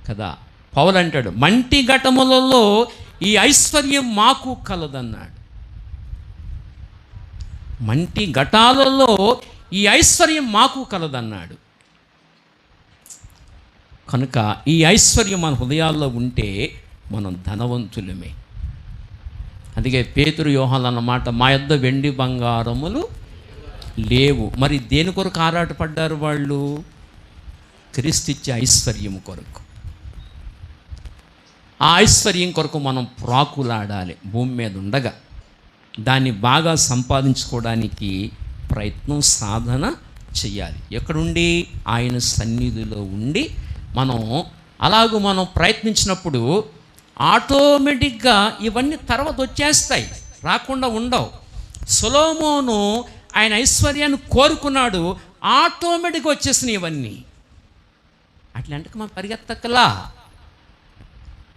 కదా. పౌలు అంటాడు, మంటి ఘటములలో ఈ ఐశ్వర్యం మాకు కలదన్నాడు. మంటి ఘటాలలో ఈ ఐశ్వర్యం మాకు కలదన్నాడు. కనుక ఈ ఐశ్వర్యం మన హృదయాల్లో ఉంటే మనం ధనవంతులమే. అందుకే పేతురు యోహాను అన్నమాట, మా యొద్ద వెండి బంగారములు లేవు. మరి దేని కొరకు ఆరాటపడ్డారు వాళ్ళు? క్రీస్తు ఇచ్చే ఐశ్వర్యం కొరకు. ఆ ఐశ్వర్యం కొరకు మనం ప్రాకులాడాలి భూమి మీద ఉండగా. దాన్ని బాగా సంపాదించుకోవడానికి ప్రయత్నం, సాధన చెయ్యాలి. ఎక్కడుండి? ఆయన సన్నిధిలో ఉండి మనం ప్రయత్నించినప్పుడు ఆటోమేటిక్గా ఇవన్నీ తర్వాత వచ్చేస్తాయి, రాకుండా ఉండవు. సొలొమోను ఆయన ఐశ్వర్యాన్ని కోరుకున్నాడు, ఆటోమేటిక్గా వచ్చేసినాయి ఇవన్నీ. అట్లాంటికి మనం పరిగెత్తక్కలా,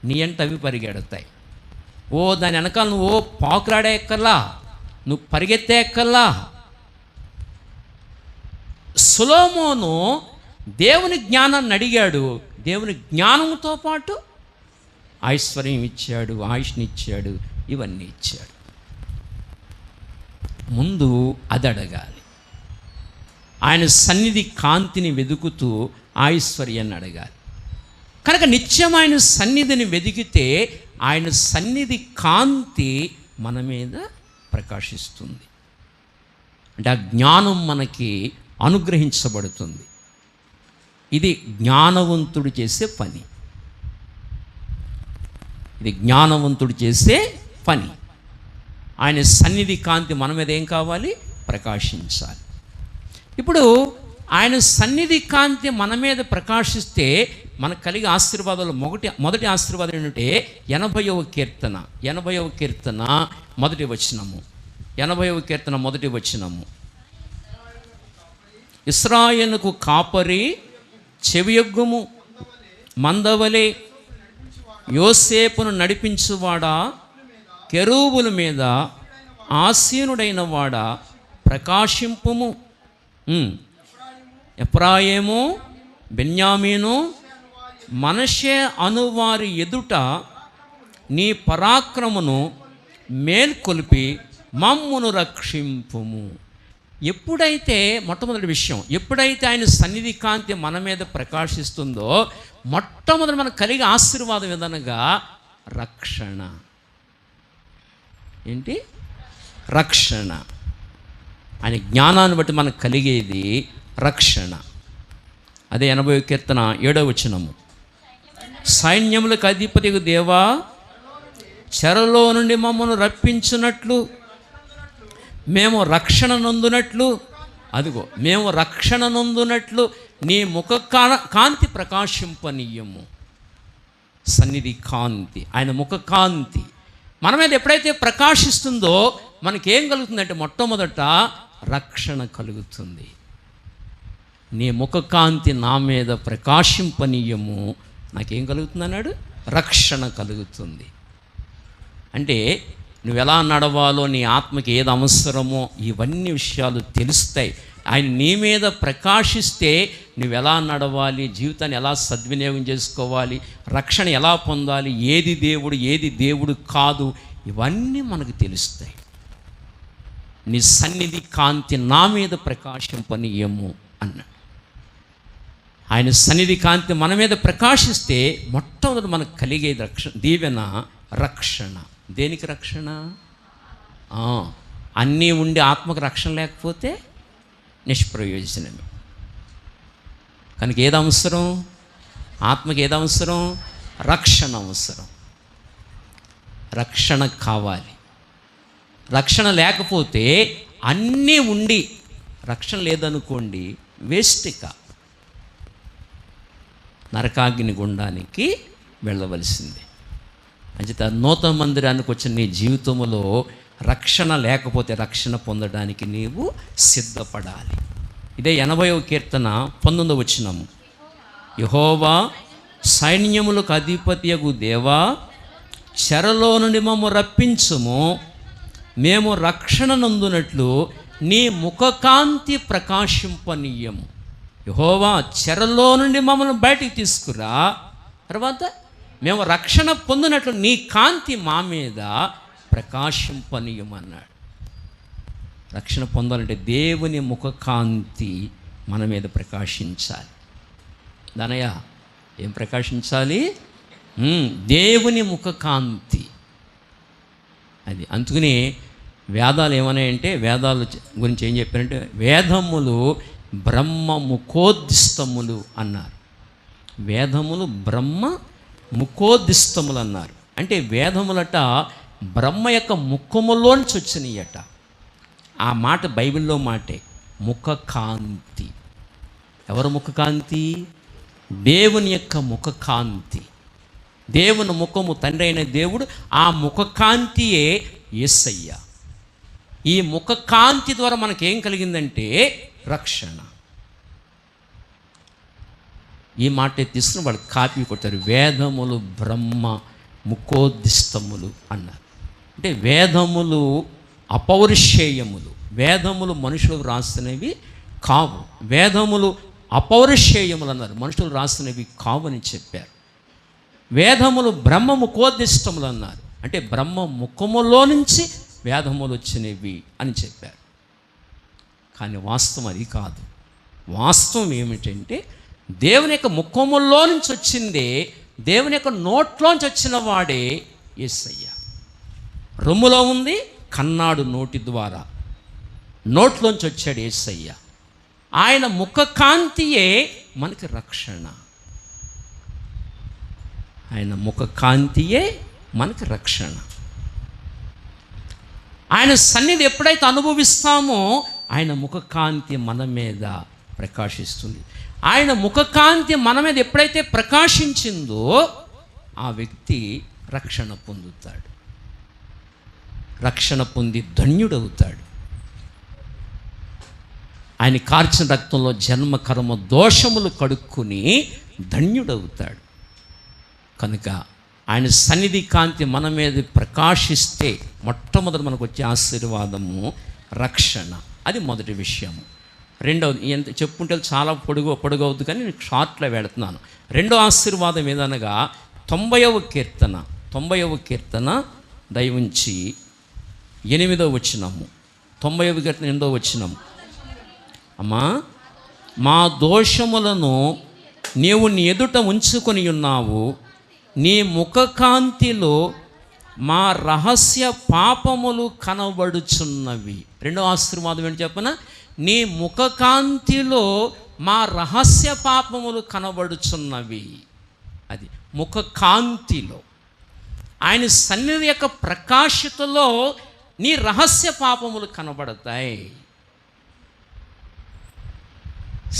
నీ అంటే అవి పరిగెడతాయి. దాని వెనకాల నువ్వు పాకులాడే ఎక్కల్లా, నువ్వు పరిగెత్తే ఎక్కల్లా. సొలొమోను దేవుని జ్ఞానాన్ని అడిగాడు, దేవుని జ్ఞానంతో పాటు ఐశ్వర్యం ఇచ్చాడు, ఆయుష్ని ఇచ్చాడు, ఇవన్నీ ఇచ్చాడు. ముందు అది అడగాలి. ఆయన సన్నిధి కాంతిని వెతుకుతూ ఐశ్వర్యాన్ని అడగాలి. కనుక నిత్యం ఆయన సన్నిధిని వెతికితే ఆయన సన్నిధి కాంతి మన మీద ప్రకాశిస్తుంది. అంటే ఆ జ్ఞానం మనకి అనుగ్రహించబడుతుంది. ఇది జ్ఞానవంతుడు చేసే పని. ఇది జ్ఞానవంతుడు చేసే పని. ఆయన సన్నిధి కాంతి మన మీద ఏం కావాలి? ప్రకాశించాలి. ఇప్పుడు ఆయన సన్నిధి కాంతి మన మీద ప్రకాశిస్తే మనకు కలిగే ఆశీర్వాదాలు మొదటి ఆశీర్వాదం ఏంటంటే 80వ కీర్తన మొదటి వచనము. 80వ కీర్తన మొదటి వచనము. ఇశ్రాయేలుకు కాపరి చెవియొగ్గుము, మందవలే యోసేపును నడిపించువాడా, కెరూబుల మీద ఆసీనుడైన వాడా ప్రకాశింపుము. ఎఫ్రాయిము, బెన్యామీను, మనషే అనువారి ఎదుట నీ పరాక్రమను మేల్కొల్పి మమ్మును రక్షింపుము. ఎప్పుడైతే మొట్టమొదటి విషయం, ఎప్పుడైతే ఆయన సన్నిధి కాంతి మన మీద ప్రకాశిస్తుందో మొట్టమొదటి మనకు కలిగే ఆశీర్వాదం ఏదనగా రక్షణ. ఏంటి? రక్షణ. ఆయన జ్ఞానాన్ని బట్టి మనకు కలిగేది రక్షణ. అదే 80వ కీర్తన 7వ వచనము. సైన్యములకు అధిపతికి దేవా, చెరలో నుండి మమ్మను రప్పించున్నట్లు మేము రక్షణ నొందునట్లు, అదిగో మేము రక్షణ నొందునట్లు నీ ముఖ కాంతి ప్రకాశింపనీయము. సన్నిధి కాంతి, ఆయన ముఖ కాంతి మన మీద ఎప్పుడైతే ప్రకాశిస్తుందో మనకేం కలుగుతుందంటే మొట్టమొదట రక్షణ కలుగుతుంది. నీ ముఖ కాంతి నా మీద ప్రకాశింపనీయము, నాకేం కలుగుతుంది అన్నాడు? రక్షణ కలుగుతుంది. అంటే నువ్వు ఎలా నడవాలో, నీ ఆత్మకి ఏది అవసరమో ఇవన్నీ విషయాలు తెలుస్తాయి. ఆయన నీ మీద ప్రకాశిస్తే నువ్వు ఎలా నడవాలి, జీవితాన్ని ఎలా సద్వినియోగం చేసుకోవాలి, రక్షణ ఎలా పొందాలి, ఏది దేవుడు ఏది దేవుడు కాదు, ఇవన్నీ మనకు తెలుస్తాయి. నీ సన్నిధి కాంతి నా మీద ప్రకాశింపనీయము అన్నాడు. ఆయన సన్నిధి కాంతి మన మీద ప్రకాశిస్తే మొట్టమొదటి మనకు కలిగేది దీవెన రక్షణ. దేనికి రక్షణ? అన్నీ ఉండి ఆత్మకు రక్షణ లేకపోతే నిష్ప్రయోజనమే. కనుక ఏది అవసరం? ఆత్మకి ఏది అవసరం? రక్షణ అవసరం. రక్షణ కావాలి. రక్షణ లేకపోతే అన్నీ ఉండి రక్షణ లేదనుకోండి, వేస్టిక, నరకాగ్ని గుండానికి వెళ్ళవలసిందే. అంచేత నూతన మందిరానికి వచ్చిన నీ జీవితంలో రక్షణ లేకపోతే రక్షణ పొందడానికి నీవు సిద్ధపడాలి. ఇదే 80వ కీర్తన 19వ వచనము. యెహోవా సైన్యములకు అధిపతియగు దేవా, చెరలో నుండి మమ్ము రప్పించుము, మేము రక్షణ నందునట్లు నీ ముఖకాంతి ప్రకాశింపనీయము. యెహోవా చెరలో నుండి మమ్మల్ని బయటికి తీసుకురా, తర్వాత మేము రక్షణ పొందినట్లు నీ కాంతి మా మీద ప్రకాశింపనీయమన్నాడు. రక్షణ పొందాలంటే దేవుని ముఖ కాంతి మన మీద ప్రకాశించాలి. దానయ్య ఏం ప్రకాశించాలి? దేవుని ముఖ కాంతి. అది అందుకని వేదాలు ఏమన్నాయంటే, వేదాల గురించి ఏం చెప్పారంటే, వేదములు బ్రహ్మ ముఖోద్దిష్టములు అన్నారు. వేదములు బ్రహ్మ ముఖోద్దిష్టములు అన్నారు. అంటే వేదములట బ్రహ్మ యొక్క ముఖములోంచి వచ్చినాయట. ఆ మాట బైబిల్లో మాటే. ముఖ కాంతి. ఎవరు ముఖ కాంతి? దేవుని యొక్క ముఖ కాంతి. దేవుని ముఖము తండ్రి అయిన దేవుడు, ఆ ముఖ కాంతియే యేసయ్య. ఈ ముఖ కాంతి ద్వారా మనకేం కలిగిందంటే రక్షణ. ఈ మాట తీసుకుని వాళ్ళు కాపీ కొట్టారు. వేదములు బ్రహ్మ ముఖోద్దిష్టములు అన్నారు. అంటే వేదములు అపౌరుషేయములు. వేదములు మనుషులు రాసినవి కావు. వేదములు అపౌరుషేయములు అన్నారు. మనుషులు రాసినవి కావని చెప్పారు. వేదములు బ్రహ్మ ముఖోద్దిష్టములు అన్నారు. అంటే బ్రహ్మ ముఖములో నుంచి వేదములు వచ్చినవి అని చెప్పారు. కానీ వాస్తవం అది కాదు. వాస్తవం ఏమిటంటే, దేవుని యొక్క ముఖములో నుంచి వచ్చిందే, దేవుని యొక్క నోట్లోంచి వచ్చిన వాడే యేసయ్య. రొమ్ములో ఉంది, కన్నాడు నోటి ద్వారా, నోట్లోంచి వచ్చాడు యేసయ్య. ఆయన ముఖ కాంతియే మనకి రక్షణ. ఆయన ముఖ కాంతియే మనకి రక్షణ. ఆయన సన్నిధి ఎప్పుడైతే అనుభవిస్తామో ఆయన ముఖకాంతి మన మీద ప్రకాశిస్తుంది. ఆయన ముఖకాంతి మన మీద ఎప్పుడైతే ప్రకాశించిందో ఆ వ్యక్తి రక్షణ పొందుతాడు, రక్షణ పొంది ధన్యుడవుతాడు. ఆయన కార్చిన రక్తంలో జన్మ కర్మ దోషములు కడుక్కుని ధన్యుడవుతాడు. కనుక ఆయన సన్నిధి కాంతి మన మీద ప్రకాశిస్తే మొట్టమొదటి మనకు వచ్చే ఆశీర్వాదము రక్షణ. అది మొదటి విషయము. రెండవది, ఎంత చెప్పుకుంటే చాలా పొడుగవుద్దు కానీ నేను షార్ట్లో వెళుతున్నాను. రెండో ఆశీర్వాదం ఏదనగా 90వ కీర్తన దయవుంచి 8వ వచనము. 90వ కీర్తన 8వ వచనము. అమ్మా, మా దోషములను నీవు నీ ఎదుట ఉంచుకొని ఉన్నావు, నీ ముఖకాంతిలో మా రహస్య పాపములు కనబడుచున్నవి. రెండో ఆశీర్వాదం ఏంటి చెప్పనా? నీ ముఖకాంతిలో మా రహస్య పాపములు కనబడుచున్నవి. అది ముఖకాంతిలో, ఆయన సన్నిధి యొక్క ప్రకాశతలో నీ రహస్య పాపములు కనబడతాయి.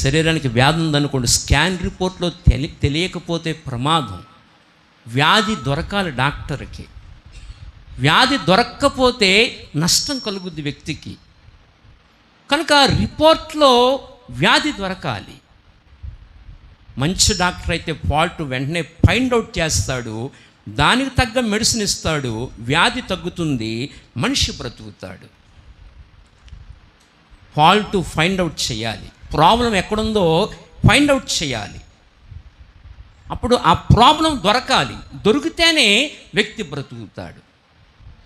శరీరానికి వ్యాధి ఉందనుకోండి, స్కాన్ రిపోర్ట్లో తెలియకపోతే ప్రమాదం. వ్యాధి దొరకాలి డాక్టర్కి. వ్యాధి దొరక్కపోతే నష్టం కలుగుద్ది వ్యక్తికి. కనుక రిపోర్ట్లో వ్యాధి దొరకాలి. మంచి డాక్టర్ అయితే ఫాల్ట్ వెంటనే ఫైండ్ అవుట్ చేస్తాడు, దానికి తగ్గ మెడిసిన్ ఇస్తాడు, వ్యాధి తగ్గుతుంది, మనిషి బ్రతుకుతాడు. ఫాల్ట్ ఫైండ్ అవుట్ చేయాలి, ప్రాబ్లం ఎక్కడుందో ఫైండ్ అవుట్ చేయాలి. అప్పుడు ఆ ప్రాబ్లం దొరకాలి, దొరికితేనే వ్యక్తి బ్రతుకుతాడు.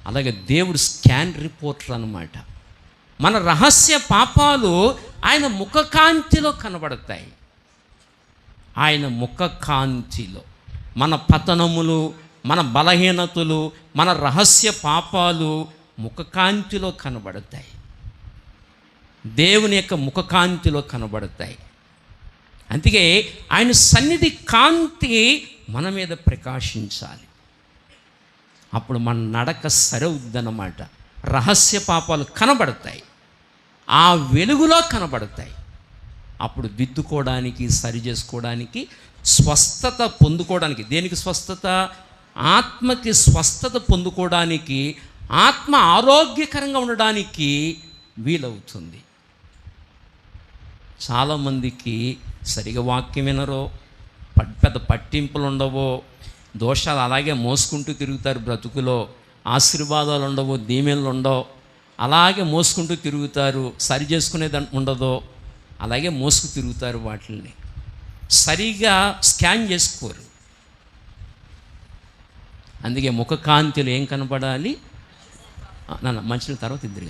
అలాగే దేవుడు స్కాన్ రిపోర్టర్ అన్నమాట. మన రహస్య పాపాలు ఆయన ముఖకాంతిలో కనబడతాయి. ఆయన ముఖకాంతిలో మన పతనములు, మన బలహీనతలు, మన రహస్య పాపాలు ముఖకాంతిలో కనబడతాయి. దేవుని యొక్క ముఖకాంతిలో కనబడతాయి. అందుకే ఆయన సన్నిధి కాంతి మన మీద ప్రకాశించాలి. అప్పుడు మన నడక సరవుద్దన్నమాట. రహస్య పాపాలు కనబడతాయి, ఆ వెలుగులో కనబడతాయి. అప్పుడు దిద్దుకోవడానికి, సరి చేసుకోవడానికి, స్వస్థత పొందుకోవడానికి. దేనికి స్వస్థత? ఆత్మకి స్వస్థత పొందుకోవడానికి, ఆత్మ ఆరోగ్యకరంగా ఉండడానికి వీలవుతుంది. చాలామందికి సరిగా వాక్యం వినరో, పెద్ద పట్టింపులు ఉండవో, దోషాలు అలాగే మోసుకుంటూ తిరుగుతారు బ్రతుకులో, ఆశీర్వాదాలు ఉండవో, దీవెనలు ఉండవు, అలాగే మోసుకుంటూ తిరుగుతారు. సరి చేసుకునేది ఉండదో, అలాగే మోసుకు తిరుగుతారు. వాటిని సరిగా స్కాన్ చేసుకోరు. అందుకే ముఖకాంతిలో ఏం కనపడాలి? మంచి తర్వాత ఇద్దరు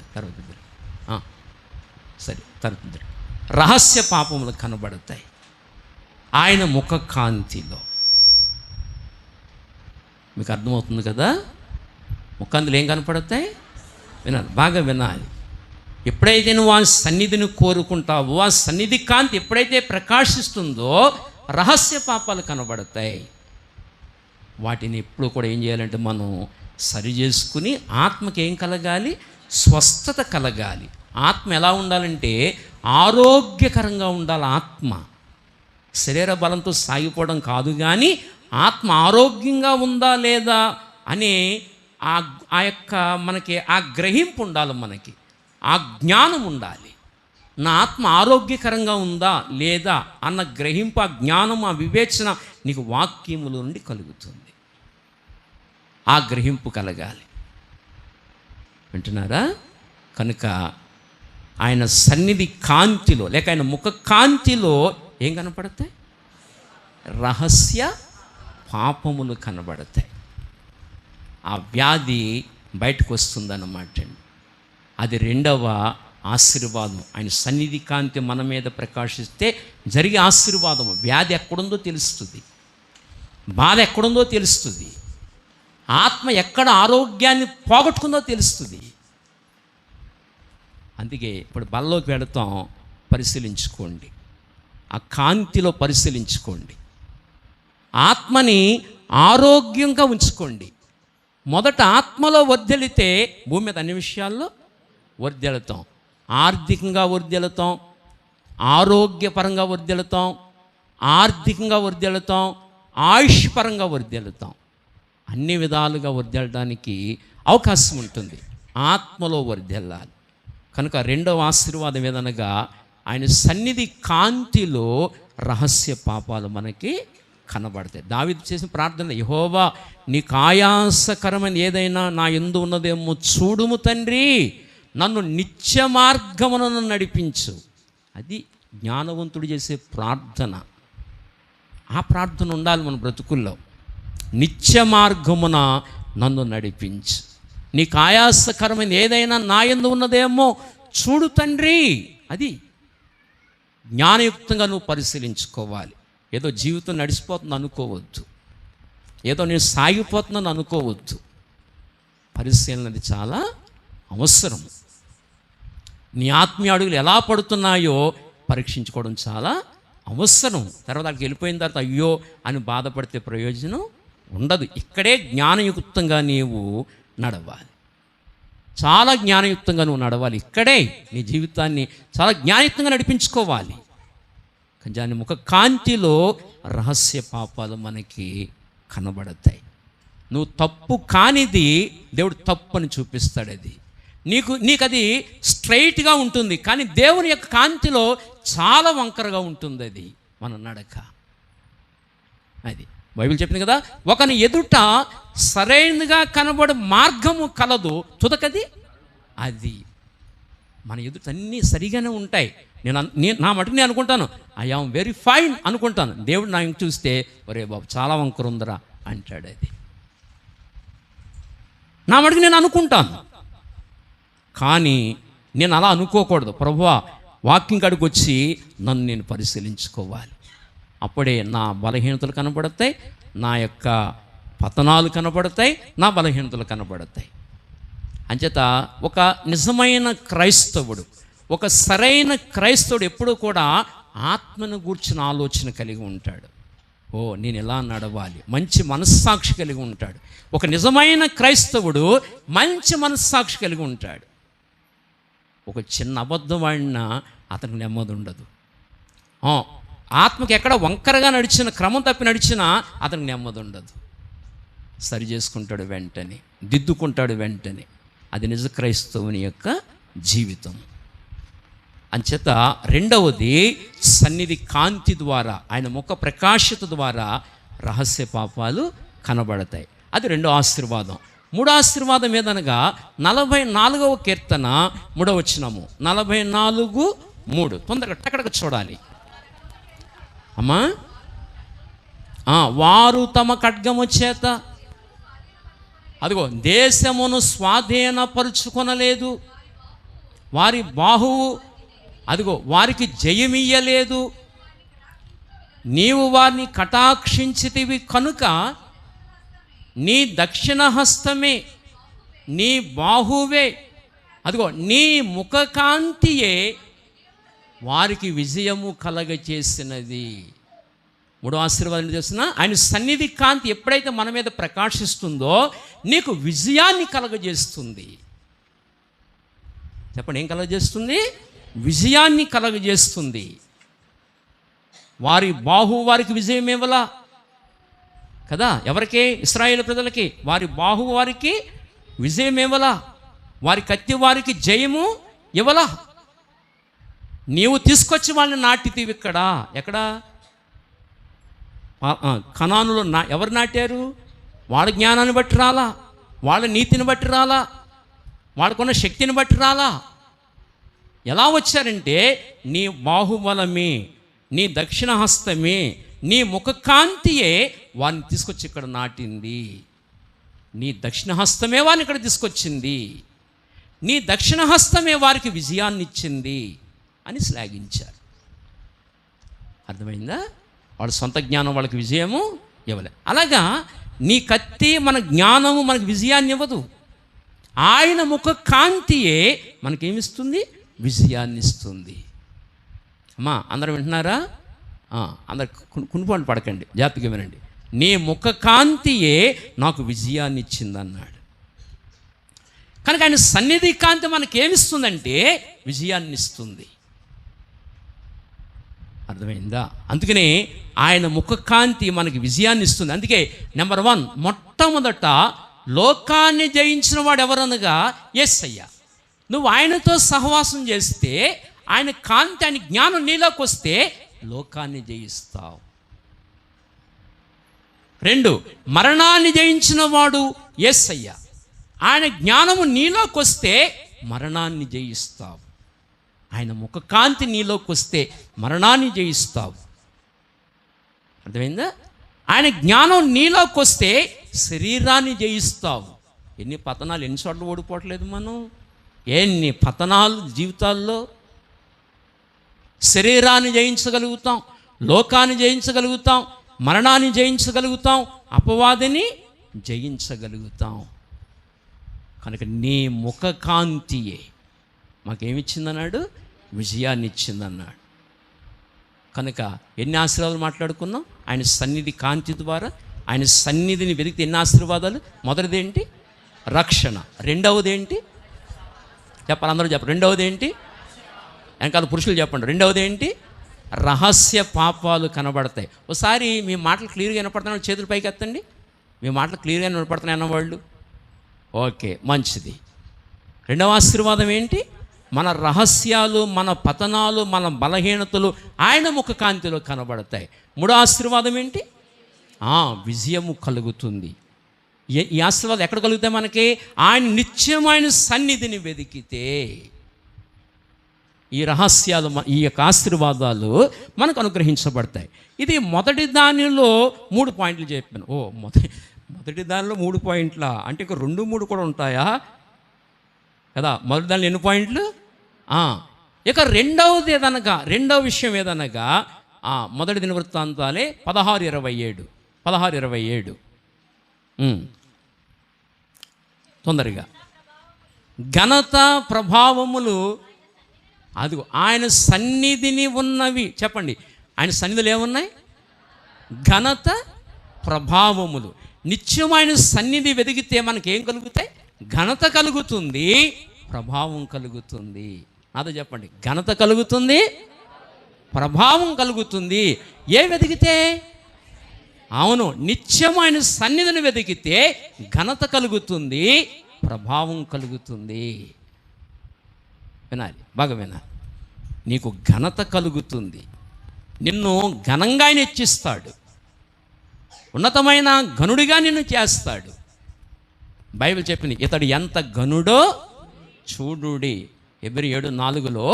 సరే, తర్వాత ఇద్దరు రహస్య పాపములు కనబడతాయి ఆయన ముఖకాంతిలో. మీకు అర్థమవుతుంది కదా? ముఖకాంతిలో ఏం కనపడతాయి? వినాలి, బాగా వినాలి. ఎప్పుడైతే నువ్వు ఆ సన్నిధిని కోరుకుంటావో, ఆ సన్నిధి కాంతి ఎప్పుడైతే ప్రకాశిస్తుందో రహస్య పాపాలు కనబడతాయి. వాటిని ఎప్పుడు కూడా ఏం చేయాలంటే మనం సరి చేసుకుని ఆత్మకి ఏం కలగాలి? స్వస్థత కలగాలి. ఆత్మ ఎలా ఉండాలంటే ఆరోగ్యకరంగా ఉండాలి. ఆత్మ శరీర బలంతో సాగిపోవడం కాదు, కానీ ఆత్మ ఆరోగ్యంగా ఉందా లేదా అనే ఆ యొక్క మనకి ఆ గ్రహింపు ఉండాలి, మనకి ఆ జ్ఞానం ఉండాలి. నా ఆత్మ ఆరోగ్యకరంగా ఉందా లేదా అన్న గ్రహింపు, ఆ జ్ఞానం, ఆ వివేచన నీకు వాక్యముల నుండి కలుగుతుంది. ఆ గ్రహింపు కలగాలి. వింటున్నారా? కనుక ఆయన సన్నిధి కాంతిలో, లేక ఆయన ముఖ కాంతిలో ఏం కనపడతాయి? రహస్య పాపములు కనబడతాయి. ఆ వ్యాధి బయటకు వస్తుందన్నమాట. అది రెండవ ఆశీర్వాదం. ఆయన సన్నిధి కాంతి మన మీద ప్రకాశిస్తే జరిగే ఆశీర్వాదం. వ్యాధి ఎక్కడుందో తెలుస్తుంది, బాధ ఎక్కడుందో తెలుస్తుంది, ఆత్మ ఎక్కడ ఆరోగ్యాన్ని పోగొట్టుకుందో తెలుస్తుంది. అందుకే ఇప్పుడు బల్లోకి వెళతాం, పరిశీలించుకోండి, ఆ కాంతిలో పరిశీలించుకోండి, ఆత్మని ఆరోగ్యంగా ఉంచుకోండి. మొదట ఆత్మలో వర్ధిల్లితే భూమి మీద అన్ని విషయాల్లో వర్ధిల్లుతాం. ఆర్థికంగా వర్ధిల్లుతాం, ఆరోగ్యపరంగా వర్ధిల్లుతాం, ఆర్థికంగా వర్ధిల్లుతాం, ఆయుష్ పరంగా వర్ధిల్లుతాం. అన్ని విధాలుగా వర్ధిల్లడానికి అవకాశం ఉంటుంది. ఆత్మలో వర్ధిల్లాలి. కనుక రెండవ ఆశీర్వాదం ఏదనగా ఆయన సన్నిధి కాంతిలో రహస్య పాపాలు మనకి కనబడతాయి. దావీదు చేసిన ప్రార్థన, యెహోవా నీకు ఆయాసకరమైన ఏదైనా నా యందు ఉన్నదేమో చూడుము తండ్రి, నన్ను నిత్య మార్గమును నడిపించు. అది జ్ఞానవంతుడు చేసే ప్రార్థన. ఆ ప్రార్థన ఉండాలి మన బ్రతుకుల్లో. నిత్య మార్గమున నన్ను నడిపించు, నీకు ఆయాసకరమైన ఏదైనా నా యందు ఉన్నదేమో చూడు తండ్రి. అది జ్ఞానయుక్తంగా నువ్వు పరిశీలించుకోవాలి. ఏదో జీవితం నడిచిపోతుంది అనుకోవద్దు, ఏదో నేను సాగిపోతున్నాను అనుకోవద్దు. పరిశీలన అది చాలా అవసరం. నీ ఆత్మీయ అడుగులు ఎలా పడుతున్నాయో పరీక్షించుకోవడం చాలా అవసరం. తర్వాత అక్కడికి వెళ్ళిపోయిన తర్వాత అయ్యో అని బాధపడితే ప్రయోజనం ఉండదు. ఇక్కడే జ్ఞానయుక్తంగా నీవు నడవాలి. చాలా జ్ఞానయుక్తంగా నువ్వు నడవాలి. ఇక్కడే నీ జీవితాన్ని చాలా జ్ఞానయుక్తంగా నడిపించుకోవాలి. దాని ముఖ కాంతిలో రహస్య పాపాలు మనకి కనబడతాయి. నువ్వు తప్పు కానిది దేవుడు తప్పు అని చూపిస్తాడు. అది నీకు అది స్ట్రైట్గా ఉంటుంది, కానీ దేవుని యొక్క కాంతిలో చాలా వంకరగా ఉంటుంది అది మన నడక. అది బైబిల్ చెప్పింది కదా, ఒకని ఎదుట సరైనదిగా కనబడే మార్గము కలదు, తుదకది అది. మన ఎదుట అన్నీ సరిగానే ఉంటాయి. నా మటుకు నేను అనుకుంటాను ఐ ఆమ్ వెరీ ఫైన్ అనుకుంటాను. దేవుడు నా ఇంక చూస్తే ఒరే బాబు చాలా వంకర ఉందరా అంటాడు. అది నా మటుకు నేను అనుకుంటాను, కానీ నేను అలా అనుకోకూడదు. ప్రభువా వాక్యం కాడికి వచ్చి నన్ను నేను పరిశీలించుకోవాలి. అప్పుడే నా బలహీనతలు కనబడతాయి, నా యొక్క పతనాలు కనబడతాయి, నా బలహీనతలు కనబడతాయి. అంచేత ఒక నిజమైన క్రైస్తవుడు, ఒక సరైన క్రైస్తవుడు ఎప్పుడూ కూడా ఆత్మను గూర్చిన ఆలోచన కలిగి ఉంటాడు. ఓ నేను ఎలా నడవాలి, మంచి మనస్సాక్షి కలిగి ఉంటాడు. ఒక నిజమైన క్రైస్తవుడు మంచి మనస్సాక్షి కలిగి ఉంటాడు. ఒక చిన్న అబద్ధం ఆడినా అతనికి నెమ్మది ఉండదు. ఆత్మకి ఎక్కడ వంకరగా నడిచిన, క్రమం తప్పి నడిచినా అతనికి నెమ్మది ఉండదు. సరి చేసుకుంటాడు వెంటనే, దిద్దుకుంటాడు వెంటనే. అది నిజ క్రైస్తవుని యొక్క జీవితం. అంచేత రెండవది సన్నిధి కాంతి ద్వారా, ఆయన ముఖ ప్రకాశత ద్వారా రహస్య పాపాలు కనబడతాయి. అది రెండో ఆశీర్వాదం. మూడో ఆశీర్వాదం ఏదనగా 44వ కీర్తన 3వ వచనము. 44:3 తొందరగా టక్కడగా చూడాలి అమ్మా. వారు తమ ఖడ్గము చేత అదిగో దేశమును స్వాధీనపరుచుకొనలేదు, వారి బాహువు అదిగో వారికి జయమియ్యలేదు. నీవు వారిని కటాక్షించితివి కనుక నీ దక్షిణ హస్తమే, నీ బాహువే, అదిగో నీ ముఖకాంతియే వారికి విజయము కలగచేసినది. మూడో ఆశీర్వాదం చేసిన ఆయన సన్నిధి కాంతి ఎప్పుడైతే మన మీద ప్రకాశిస్తుందో నీకు విజయాన్ని కలగజేస్తుంది. చెప్పండి, ఏం కలగజేస్తుంది? విజయాన్ని కలగజేస్తుంది. వారి బాహువు వారికి విజయం ఇవ్వలా కదా? ఎవరికి? ఇశ్రాయేలు ప్రజలకి. వారి బాహువు వారికి విజయం ఇవ్వలా, వారి కత్తి వారికి జయము ఇవ్వలా. నీవు తీసుకొచ్చి వాళ్ళని నాటితీవి. ఎక్కడ? కనానులో ఎవరు నాటారు? వాళ్ళ జ్ఞానాన్ని బట్టి రాలా, వాళ్ళ నీతిని బట్టి రాలా, వాళ్ళకున్న శక్తిని బట్టి రాలా. ఎలా వచ్చారంటే నీ బాహుబలమే, నీ దక్షిణ హస్తమే, నీ ముఖకాంతియే వారిని తీసుకొచ్చి ఇక్కడ నాటింది. నీ దక్షిణ హస్తమే వారిని ఇక్కడ తీసుకొచ్చింది, నీ దక్షిణ హస్తమే వారికి విజయాన్ని ఇచ్చింది అని శ్లాఘించారు. అర్థమైందా? వాళ్ళ సొంత జ్ఞానం వాళ్ళకి విజయము ఇవ్వలే. అలాగా నీ కత్తి మన జ్ఞానము మనకు విజయాన్ని ఇవ్వదు. ఆయన ముఖ కాంతియే మనకేమిస్తుంది? విజయాన్ని ఇస్తుంది. అమ్మా అందరూ వింటున్నారా? అందరు కునుపాటు పడకండి, జాగ్రత్తగా వినండి. నీ ముఖ కాంతియే నాకు విజయాన్ని ఇచ్చింది అన్నాడు. కనుక ఆయన సన్నిధి కాంతి మనకేమిస్తుందంటే విజయాన్ని ఇస్తుంది. అర్థమైందా? అందుకనే ఆయన ముఖకాంతి మనకి విజయాన్ని ఇస్తుంది. అందుకే నెంబర్ 1 మొట్టమొదట లోకాన్ని జయించిన వాడు ఎవరనగా యేసయ్య. నువ్వు ఆయనతో సహవాసం చేస్తే, ఆయన కాంతి, ఆయన జ్ఞానం నీలోకి వస్తే లోకాన్ని జయిస్తావు. 2 మరణాన్ని జయించిన వాడు యేసయ్య. ఆయన జ్ఞానము నీలోకి వస్తే మరణాన్ని జయిస్తావు. ఆయన ముఖకాంతి నీలోకి వస్తే మరణాన్ని జయిస్తావు. అర్థమైందా? ఆయన జ్ఞానం నీలోకి వస్తే శరీరాన్ని జయిస్తావు. ఎన్ని పతనాలు, ఎన్నిసార్లు ఓడిపోవట్లేదు మనం? ఎన్ని పతనాలు జీవితాల్లో. శరీరాన్ని జయించగలుగుతాం, లోకాన్ని జయించగలుగుతాం, మరణాన్ని జయించగలుగుతాం, అపవాదిని జయించగలుగుతాం. కనుక నీ ముఖకాంతియే మాకేమిచ్చిందన్నాడు? విజయాన్ని ఇచ్చిందన్నాడు. కనుక ఎన్ని ఆశీర్వాదాలు మాట్లాడుకున్నాం? ఆయన సన్నిధి కాంతి ద్వారా. ఆయన సన్నిధిని వెతికితే ఎన్ని ఆశీర్వాదాలు? మొదటిది ఏంటి? రక్షణ. రెండవది ఏంటి? చెప్పాలి, అందరూ చెప్పండి. రెండవది ఏంటి? వెనకాల పురుషులు చెప్పండి. రెండవది ఏంటి? రహస్య పాపాలు కనబడతాయి. ఒకసారి మీ మాటలు క్లియర్గా వినపడుతున్నాయి, చేతులు పైకి ఎత్తండి. మీ మాటలు క్లియర్గా వినపడుతున్నాయి అన్నవాళ్ళు. ఓకే, మంచిది. రెండవ ఆశీర్వాదం ఏంటి? మన రహస్యాలు, మన పతనాలు, మన బలహీనతలు ఆయన ముఖకాంతిలో కనబడతాయి. మూడో ఆశీర్వాదం ఏంటి? విజయము కలుగుతుంది. ఈ ఆశీర్వాదం ఎక్కడ కలుగుతాయి మనకి? ఆయన నిత్యమైన సన్నిధిని వెతికితే. ఈ రహస్యాలు, ఈ యొక్క ఆశీర్వాదాలు మనకు అనుగ్రహించబడతాయి. ఇది మొదటి దానిలో 3 పాయింట్లు చెప్పాను. మొదటి దానిలో 3 పాయింట్ల అంటే ఇక 2, 3 కూడా ఉంటాయా కదా? మొదటి దానిలో ఎన్ని పాయింట్లు? ఇక రెండవది ఏదనగా, రెండవ విషయం ఏదనగా మొదటి దినవృత్తాంతాలే 16:27. 16:27 తొందరగా. ఘనత ప్రభావములు అదిగో ఆయన సన్నిధిని ఉన్నవి. చెప్పండి, ఆయన సన్నిధులు ఏమున్నాయి? ఘనత ప్రభావములు. నిత్యమైన సన్నిధి వెతికితే మనకేం కలుగుతాయి? ఘనత కలుగుతుంది, ప్రభావం కలుగుతుంది. నాతో చెప్పండి, ఘనత కలుగుతుంది, ప్రభావం కలుగుతుంది. ఏ వెతికితే? అవును, నిత్యమైన సన్నిధిని వెతికితే ఘనత కలుగుతుంది, ప్రభావం కలుగుతుంది. వినాలి, బాగా వినాలి. నీకు ఘనత కలుగుతుంది, నిన్ను ఘనంగా ఆయన హెచ్చిస్తాడు, ఉన్నతమైన ఘనుడిగా నిన్ను చేస్తాడు. బైబిల్ చెప్పింది, ఇతడు ఎంత ఘనుడో చూడుడి. హెబ్రీ 7:4లో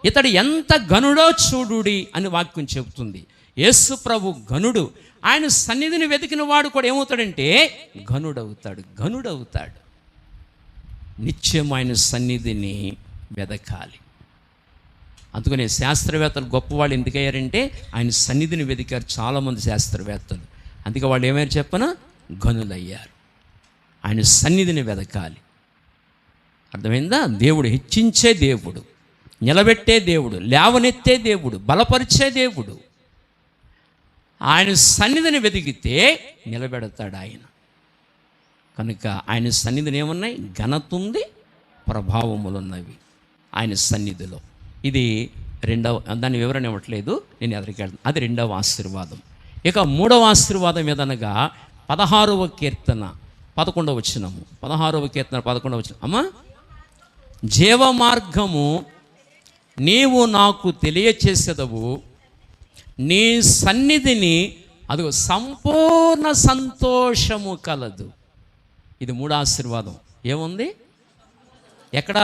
ఇతడు ఎంత ఘనుడో చూడుడి అని వాక్యం చెబుతుంది. యేసు ప్రభు ఘనుడు. ఆయన సన్నిధిని వెతికిన వాడు కూడా ఏమవుతాడంటే ఘనుడవుతాడు. ఘనుడవుతాడు. నిత్యమైన సన్నిధిని వెతకాలి. అందుకనే శాస్త్రవేత్తలు గొప్పవాళ్ళు ఎందుకయ్యారంటే ఆయన సన్నిధిని వెతికారు. చాలామంది శాస్త్రవేత్తలు. అందుకే వాళ్ళు ఏమైనా చెప్పనా? ఘనులయ్యారు. ఆయన సన్నిధిని వెతకాలి. అర్థమైందా? దేవుడు హెచ్చించే దేవుడు, నిలబెట్టే దేవుడు, లేవనెత్తే దేవుడు, బలపరిచే దేవుడు. ఆయన సన్నిధిని వెతికితే నిలబెడతాడు ఆయన. కనుక ఆయన సన్నిధిని ఏమున్నాయి? ఘనత ఉంది, ప్రభావములు ఉన్నవి ఆయన సన్నిధిలో. ఇది రెండవ, దాని వివరణ ఇవ్వట్లేదు, నేను ఎదురికి వెళ్తాను. అది రెండవ ఆశీర్వాదం. ఇక మూడవ ఆశీర్వాదం ఏదనగా 16వ కీర్తన 11వ వచనము. 16వ కీర్తన 11వ వచనం. అమ్మా, జీవ మార్గము నీవు నాకు తెలియచేసేదవు, నీ సన్నిధిని అదిగో సంపూర్ణ సంతోషము కలదు. ఇది మూడో ఆశీర్వాదం. ఏముంది? ఎక్కడ?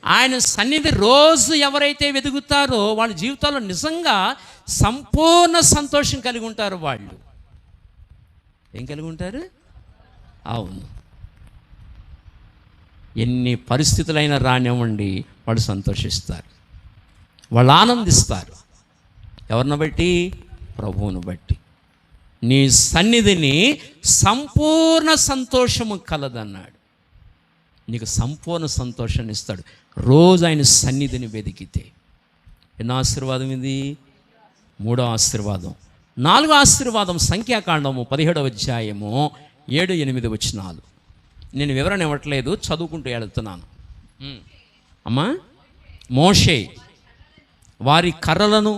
ఆయన సన్నిధి రోజు ఎవరైతే వెతుకుతారో వాళ్ళ జీవితాల్లో నిజంగా సంపూర్ణ సంతోషం కలిగి ఉంటారు. వాళ్ళు ఏం కలిగి ఉంటారు? అవును, ఎన్ని పరిస్థితులైనా రానివ్వండి, వాళ్ళు సంతోషిస్తారు, వాళ్ళు ఆనందిస్తారు. ఎవరిని బట్టి? ప్రభువును బట్టి. నీ సన్నిధిని సంపూర్ణ సంతోషము కలదన్నాడు. నీకు సంపూర్ణ సంతోషాన్ని ఇస్తాడు రోజు ఆయన సన్నిధిని వెతికితే. ఎన్నో ఆశీర్వాదం ఇది? మూడో ఆశీర్వాదం. నాలుగో ఆశీర్వాదం సంఖ్యాకాండము 17వ అధ్యాయము 7-8 వచనాలు. నేను వివరణ ఇవ్వట్లేదు, చదువుకుంటూ వెళుతున్నాను. అమ్మా, మోషే వారి కర్రలను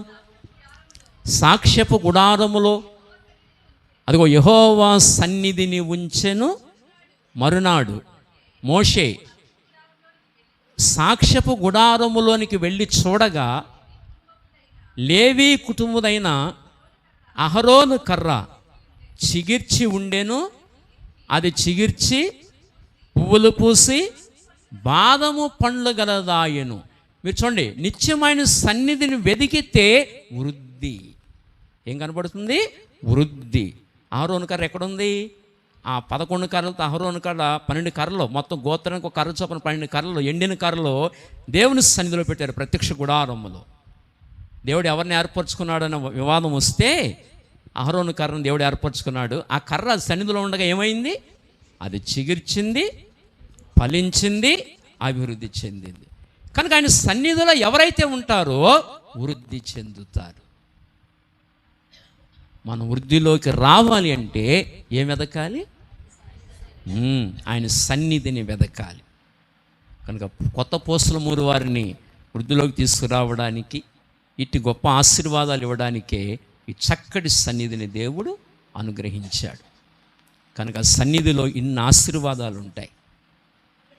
సాక్ష్యపు గుడారములో అదిగో యెహోవా సన్నిధిని ఉంచెను. మరునాడు మోషే సాక్ష్యపు గుడారములోనికి వెళ్ళి చూడగా లేవీ కుటుంబుదైన అహరోను కర్ర చిగిర్చి ఉండెను. అది చిగిర్చి పువ్వులు పూసి బాదము పండ్లు గలదాయెను. మీరు చూడండి, నిత్యమైన సన్నిధిని వెదికితే వృద్ధి. ఏం కనబడుతుంది? వృద్ధి. అహరోను కర్ర ఎక్కడుంది? ఆ 11 కర్రలతో అహరోను కర్ర 12 కర్రలు, మొత్తం గోత్రానికి ఒక కర్ర చొప్పున 12 కర్రలు, ఎండిన కర్రలు దేవుని సన్నిధిలో పెట్టారు ప్రత్యక్ష గుడారములో. దేవుడు ఎవరిని ఏర్పరచుకున్నాడన్న వివాదం వస్తే అహరోను కర్రను దేవుడు ఏర్పరచుకున్నాడు. ఆ కర్ర సన్నిధిలో ఉండగా ఏమైంది? అది చిగిర్చింది, ఫలించింది, అభివృద్ధి చెందింది. కనుక ఆయన సన్నిధిలో ఎవరైతే ఉంటారో వృద్ధి చెందుతారు. మనం వృద్ధిలోకి రావాలి అంటే ఏం వెదకాలి? ఆయన సన్నిధిని వెదకాలి. కనుక కొత్త పోస్తుల మూరు వారిని వృద్ధిలోకి తీసుకురావడానికి, ఇట్టి గొప్ప ఆశీర్వాదాలు ఇవ్వడానికే ఈ చక్కటి సన్నిధిని దేవుడు అనుగ్రహించాడు. కనుక సన్నిధిలో ఇన్ని ఆశీర్వాదాలు ఉంటాయి,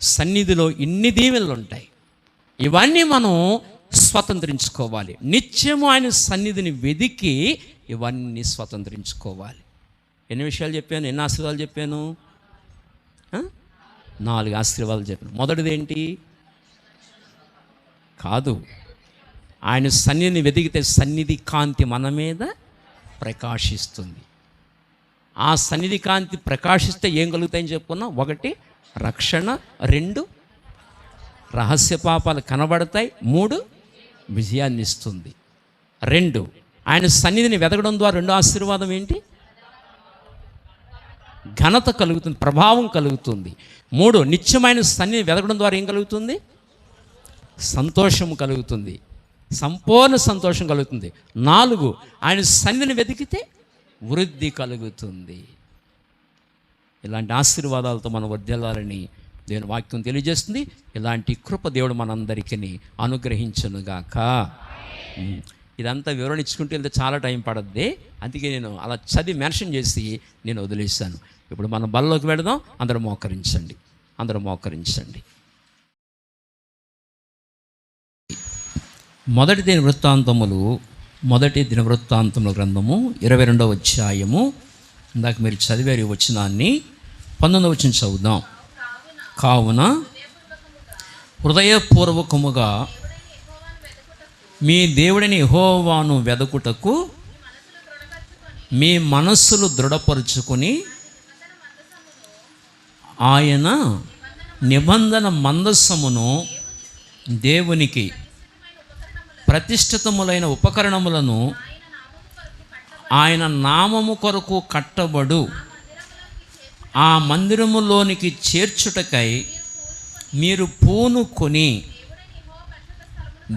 సన్నిధిలో ఇన్ని దీవెనలు ఉంటాయి. ఇవన్నీ మనం స్వతంత్రించుకోవాలి. నిత్యము ఆయన సన్నిధిని వెదికి ఇవన్నీ స్వతంత్రించుకోవాలి. ఎన్ని విషయాలు చెప్పాను? ఎన్ని ఆశీర్వాదాలు చెప్పాను? 4 ఆశీర్వాదాలు చెప్పాను. మొదటిది ఏంటి? కాదు, ఆయన సన్నిధిని వెతికితే సన్నిధి కాంతి మన మీద ప్రకాశిస్తుంది. ఆ సన్నిధి కాంతి ప్రకాశిస్తే ఏం కలుగుతాయని చెప్పుకున్నాం? 1 రక్షణ, 2 రహస్య పాపాలు కనబడతాయి, 3 విజయాన్ని ఇస్తుంది. 2 ఆయన సన్నిధిని వెతకడం ద్వారా 2 ఆశీర్వాదం ఏంటి? ఘనత కలుగుతుంది, ప్రభావం కలుగుతుంది. 3 నిత్యమైన సన్నిధిని వెతకడం ద్వారా ఏం కలుగుతుంది? సంతోషం కలుగుతుంది, సంపూర్ణ సంతోషం కలుగుతుంది. 4 ఆయన సన్నిధిని వెతికితే వృద్ధి కలుగుతుంది. ఇలాంటి ఆశీర్వాదాలతో మనం వర్ధిల్లాలని దేవుని వాక్యం తెలియజేస్తుంది. ఇలాంటి కృప దేవుడు మనందరికీ అనుగ్రహించునుగాక. ఇదంతా వివరణ ఇచ్చుకుంటూ వెళ్తే చాలా టైం పడద్ది, అందుకే నేను అలా చదివి మెన్షన్ చేసి నేను వదిలేస్తాను. ఇప్పుడు మనం బల్లోకి వెళదాం. అందరూ మోకరించండి, అందరూ మోకరించండి. మొదటి దినవృత్తాంతముల గ్రంథము 22వ అధ్యాయము. ఇందాక మీరు చదివారు ఈ వచనాన్ని. 19వ వచనం చదువుదాం. కావున హృదయపూర్వకముగా మీ దేవుడిని యెహోవాను వెదకుటకు మీ మనస్సులు దృఢపరుచుకొని ఆయన నిబంధన మందసమును, దేవునికి ప్రతిష్ఠితములైన ఉపకరణములను ఆయన నామము కొరకు కట్టబడు ఆ మందిరములోనికి చేర్చుటకై మీరు పూనుకొని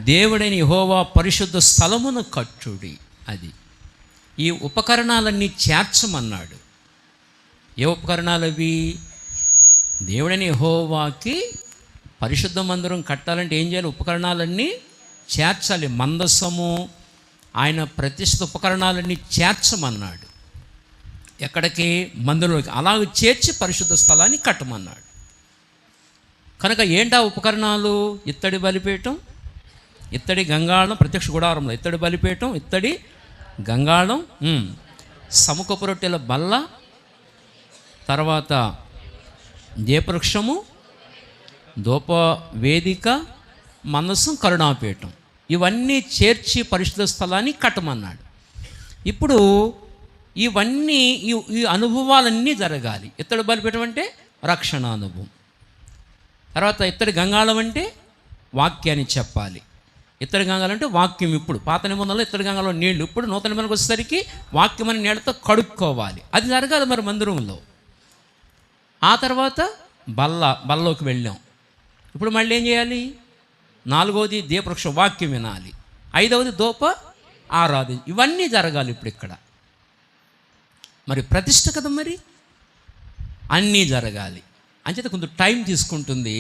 దేవుడైన యెహోవా పరిశుద్ధ స్థలమును కట్టుడి. అది ఈ ఉపకరణాలన్నీ చేర్చమన్నాడు. ఏ ఉపకరణాలు అవి? దేవుడైన యెహోవాకి పరిశుద్ధ మందిరం కట్టాలంటే ఏం చేయాలి? ఉపకరణాలన్నీ చేర్చాలి. మందసము, ఆయన ప్రతిష్ఠిత ఉపకరణాలన్నీ చేర్చమన్నాడు. ఎక్కడికి? మందిరంలోకి. అలాగ చేర్చి పరిశుద్ధ స్థలాన్ని కట్టమన్నాడు. కనుక ఏంటా ఉపకరణాలు? ఇత్తడి బలిపీఠం, ఇత్తడి గంగాళం, ప్రత్యక్ష గుడారంలో ఇత్తడి బలిపీఠం, ఇత్తడి గంగాళం, సముఖపు రొట్టెల బల్ల, తర్వాత దీపవృక్షము, ధూప వేదిక, మందసం, కరుణాపీఠం, ఇవన్నీ చేర్చి పరిశుద్ధ స్థలాన్ని కట్టమన్నాడు. ఇప్పుడు ఇవన్నీ ఈ అనుభవాలన్నీ జరగాలి. ఇత్తడి బలిపీఠం అంటే రక్షణ అనుభవం, తర్వాత ఇత్తడి గంగాళం అంటే వాక్యాన్ని చెప్పాలి. ఇత్తడి గంగాళం అంటే వాక్యం. ఇప్పుడు పాత నిబంధనలో ఇత్తడి గంగాళంలో నీళ్లు, ఇప్పుడు నూతన నిబంధనకు వచ్చేసరికి వాక్యం అనే నీళ్ళతో కడుక్కోవాలి. అది జరగాలి మరి మందిరంలో. ఆ తర్వాత బల్లోకి వెళ్ళాం. ఇప్పుడు మళ్ళీ ఏం చేయాలి? 4వది దీపవృక్ష వాక్యం వినాలి. 5వది ధూప ఆరాధన. ఇవన్నీ జరగాలి ఇప్పుడు ఇక్కడ. మరి ప్రతిష్ట కదా, మరి అన్నీ జరగాలి. అంచేత కొంచెం టైం తీసుకుంటుంది,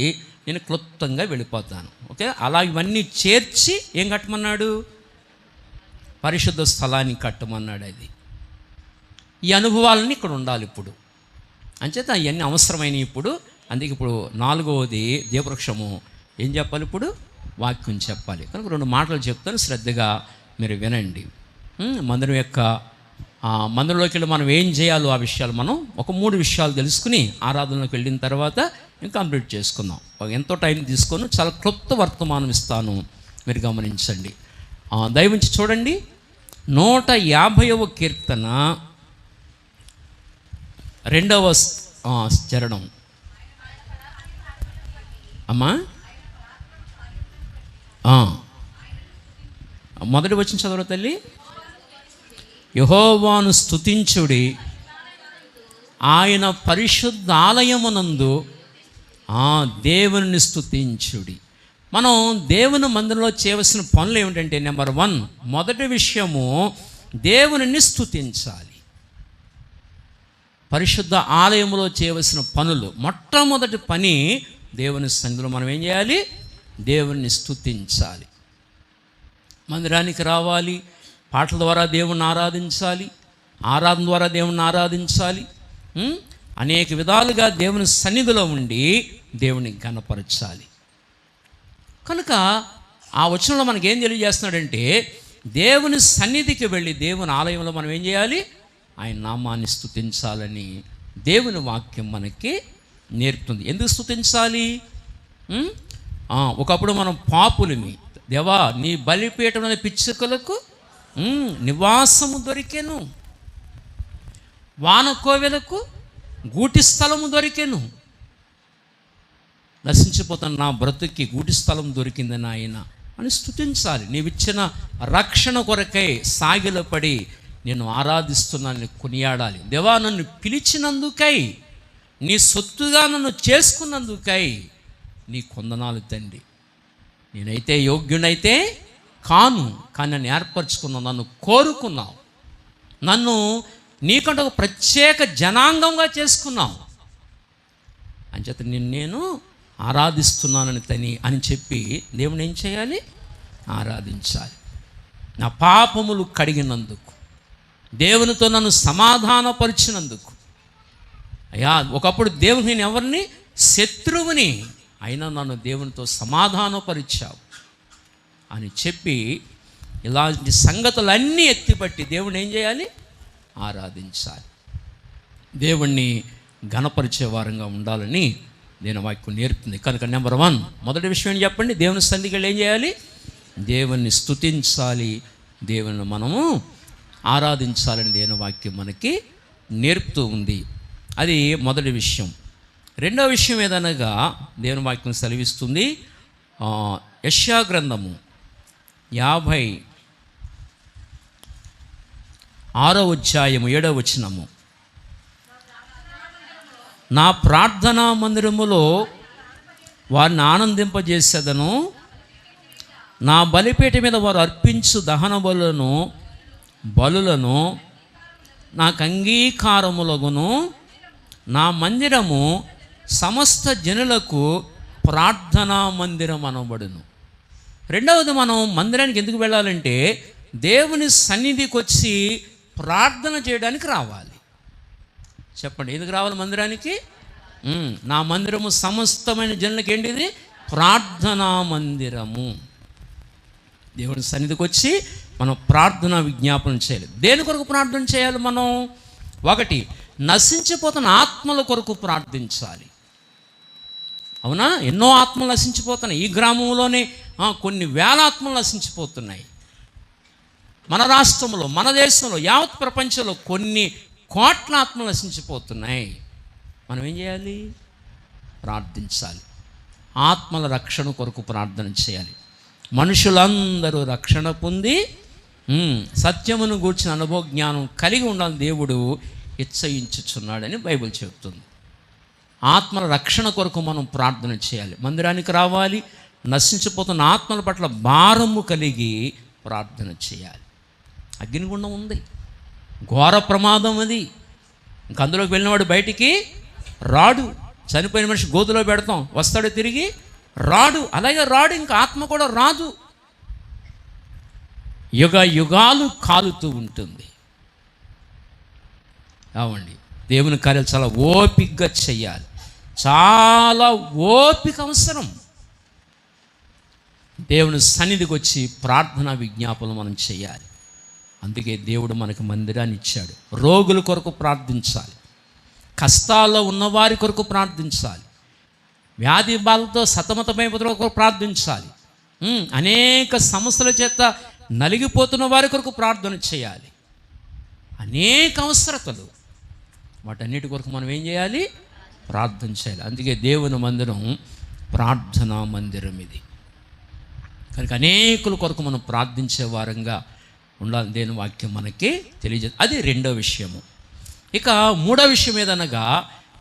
నేను క్లుప్తంగా వెళ్ళిపోతాను. ఓకే, అలా ఇవన్నీ చేర్చి ఏం కట్టమన్నాడు? పరిశుద్ధ స్థలాన్ని కట్టమన్నాడు. అది ఈ అనుభవాలన్నీ ఇక్కడ ఉండాలి ఇప్పుడు. అంచేత అవన్నీ అవసరమైనవి ఇప్పుడు. అందుకే ఇప్పుడు 4వది దీపవృక్షము ఏం చెప్పాలి? ఇప్పుడు వాక్యం చెప్పాలి. కనుక 2 మాటలు చెప్తాను, శ్రద్ధగా మీరు వినండి. మందిరం యొక్క మందిరంలోకి వెళ్ళి మనం ఏం చేయాలో ఆ విషయాలు మనం ఒక 3 విషయాలు తెలుసుకుని ఆరాధనలోకి వెళ్ళిన తర్వాత ఇంకా కంప్లీట్ చేసుకుందాం. ఎంతో టైం తీసుకొని చాలా క్లుప్త వర్తమానం ఇస్తాను, మీరు గమనించండి. దయవుంచి చూడండి, 150వ కీర్తన 2వ చరణం. అమ్మా మొదటి వచ్చిన చదవరా తల్లి. యెహోవాను స్తుతించుడి, ఆయన పరిశుద్ధ ఆలయమునందు దేవుని స్తుతించుడి. మనం దేవుని మందిరంలో చేయవలసిన పనులు ఏమిటంటే, నెంబర్ 1, మొదటి విషయము దేవునిని స్తుతించాలి. పరిశుద్ధ ఆలయంలో చేయవలసిన పనులు, మొట్టమొదటి పని దేవుని సన్నిధిలో మనం ఏం చేయాలి? దేవుని స్తుతించాలి. మందిరానికి రావాలి, పాటల ద్వారా దేవుణ్ణి ఆరాధించాలి, ఆరాధన ద్వారా దేవుణ్ణి ఆరాధించాలి. అనేక విధాలుగా దేవుని సన్నిధిలో ఉండి దేవుని ఘనపరచాలి. కనుక ఆ వచనంలో మనకేం తెలియజేస్తున్నాడంటే, దేవుని సన్నిధికి వెళ్ళి దేవుని ఆలయంలో మనం ఏం చేయాలి? ఆయన నామాన్ని స్తుతించాలని దేవుని వాక్యం మనకి నేర్పుతుంది. ఎందుకు స్తుతించాలి? ఒకప్పుడు మనం పాపులమి, దేవా నీ బలిపీఠంలోని పిచ్చుకలకు నివాసము దొరికెను, వానకోవెలకు గూటి స్థలము దొరికెను. నశించిపోతున్న నా బ్రతుక్కి గూటి స్థలం దొరికింది నాయన అని స్తుతించాలి. నీవిచ్చిన రక్షణ కొరకై సాగిలపడి నేను ఆరాధిస్తున్నానని కొనియాడాలి. దేవా నన్ను పిలిచినందుకై, నీ సొత్తుగా నన్ను చేసుకున్నందుకై నీ కొందనాలు తండ్రి. నేనైతే యోగ్యునైతే కాను, కానీ నన్ను ఏర్పరచుకున్నావు, నన్ను కోరుకున్నావు, నన్ను నీకంటే ఒక ప్రత్యేక జనాంగంగా చేసుకున్నావు. అంచేత నేను ఆరాధిస్తున్నానని అని చెప్పి దేవుని ఏం చేయాలి? ఆరాధించాలి. నా పాపములు కడిగినందుకు, దేవునితో నన్ను సమాధానపరిచినందుకు. అయ్యా ఒకప్పుడు దేవుని నేను ఎవరిని? శత్రువుని, అయినా నన్ను దేవునితో సమాధానపరిచావు అని చెప్పి ఇలాంటి సంగతులన్నీ ఎత్తిపట్టి దేవుని ఏం చేయాలి? ఆరాధించాలి. దేవుణ్ణి ఘనపరిచే వారంగా ఉండాలని నేను వాక్యం నేర్పుతుంది. కనుక నెంబర్ 1 మొదటి విషయం ఏం చెప్పండి? దేవుని సన్నిధికి వెళ్ళి ఏం చేయాలి? దేవుణ్ణి స్తుతించాలి, దేవుని మనము ఆరాధించాలని దేవుని వాక్యం మనకి నేర్పుతూ ఉంది. అది మొదటి విషయం. రెండవ విషయం ఏదనగా దేవుని వాక్యం సెలవిస్తుంది, యెషయా గ్రంథము 56వ అధ్యాయము 7వ వచనము. నా ప్రార్థనా మందిరములో వారిని ఆనందింపజేసేదను, నా బలిపీఠ మీద వారు అర్పించు దహన బలులను నాకు అంగీకారములగును, నా మందిరము సమస్త జనులకు ప్రార్థనా మందిరం అనబడును. రెండవది, మనం మందిరానికి ఎందుకు వెళ్ళాలంటే దేవుని సన్నిధికి వచ్చి ప్రార్థన చేయడానికి రావాలి. చెప్పండి, ఎందుకు రావాలి మందిరానికి? నా మందిరము సమస్తమైన జనులకు ఏంటిది? ప్రార్థనా మందిరము. దేవుని సన్నిధికి వచ్చి మనం ప్రార్థన విజ్ఞాపన చేయాలి. దేని కొరకు ప్రార్థన చేయాలి? మనం 1 నశించిపోతున్న ఆత్మల కొరకు ప్రార్థించాలి. అవునా? ఎన్నో ఆత్మలు నశించిపోతున్నాయి. ఈ గ్రామంలోనే కొన్ని వేల ఆత్మలు నశించిపోతున్నాయి. మన రాష్ట్రంలో, మన దేశంలో, యావత్ ప్రపంచంలో కొన్ని కోట్ల ఆత్మలు నశించిపోతున్నాయి. మనం ఏం చేయాలి? ప్రార్థించాలి. ఆత్మల రక్షణ కొరకు ప్రార్థన చేయాలి. మనుషులందరూ రక్షణ పొంది సత్యమును గూర్చిన అనుభవ జ్ఞానం కలిగి ఉండాలని దేవుడు ఇచ్చయించుచున్నాడని బైబిల్ చెబుతుంది. ఆత్మల రక్షణ కొరకు మనం ప్రార్థన చేయాలి. మందిరానికి రావాలి, నశించిపోతున్న ఆత్మల పట్ల భారము కలిగి ప్రార్థన చేయాలి. అగ్నిగుండం ఉంది, ఘోర ప్రమాదం అది. ఇంక అందులోకి వెళ్ళినవాడు బయటికి రాడు. చనిపోయిన మనిషి గోతులో పెడతాం, వస్తాడు తిరిగి రాడు. అలాగే రాడు, ఇంకా ఆత్మ కూడా రాదు. యుగ యుగాలు కాలుతూ ఉంటుంది. అవండి దేవుని కార్యాలు చాలా ఓపికగా చెయ్యాలి. చాలా ఓపిక అవసరం. దేవుని సన్నిధికి వచ్చి ప్రార్థనా విజ్ఞాపనలు మనం చేయాలి. అందుకే దేవుడు మనకు మందిరాన్ని ఇచ్చాడు. రోగుల కొరకు ప్రార్థించాలి, కష్టాల్లో ఉన్నవారి కొరకు ప్రార్థించాలి, వ్యాధి బాధలతో సతమతమైపోతున్న కొరకు ప్రార్థించాలి, అనేక సమస్యల చేత నలిగిపోతున్న వారి కొరకు ప్రార్థన చేయాలి. అనేక అవసరతలు, వాటన్నిటి కొరకు మనం ఏం చేయాలి? ప్రార్థన చేయాలి. అందుకే దేవుని మందిరం ప్రార్థనా మందిరం ఇది. కనుక అనేకుల కొరకు మనం ప్రార్థించే వారంగా ఉండాలి. దేని వాక్యం మనకి తెలియజేది. అది రెండో విషయము. ఇక మూడో విషయం ఏదనగా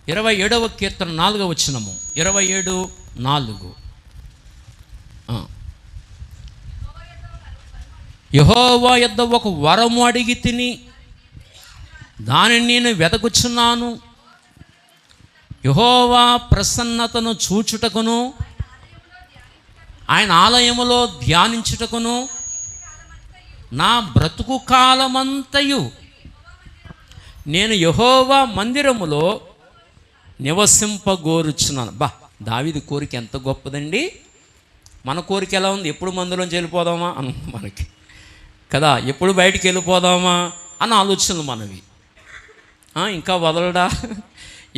27వ కీర్తన 4వ వచనము. 27:4 యెహోవా యొద్ద ఒక వరము అడిగి తిని దానిని నేను వెతకుచున్నాను. యెహోవా ప్రసన్నతను చూచుటకును ఆయన ఆలయములో ధ్యానించుటకును నా బ్రతుకు కాలమంతయు నేను యెహోవా మందిరములో నివసింపగోరుచున్నాను. దావీదు కోరిక ఎంత గొప్పదండి. మన కోరిక ఎలా ఉంది? ఎప్పుడు మందిరంలోంచి వెళ్ళిపోదామా అని మనకి కదా, ఎప్పుడు బయటికి వెళ్ళిపోదామా అన్న ఆలోచనలు మనవి. ఇంకా వదలడా,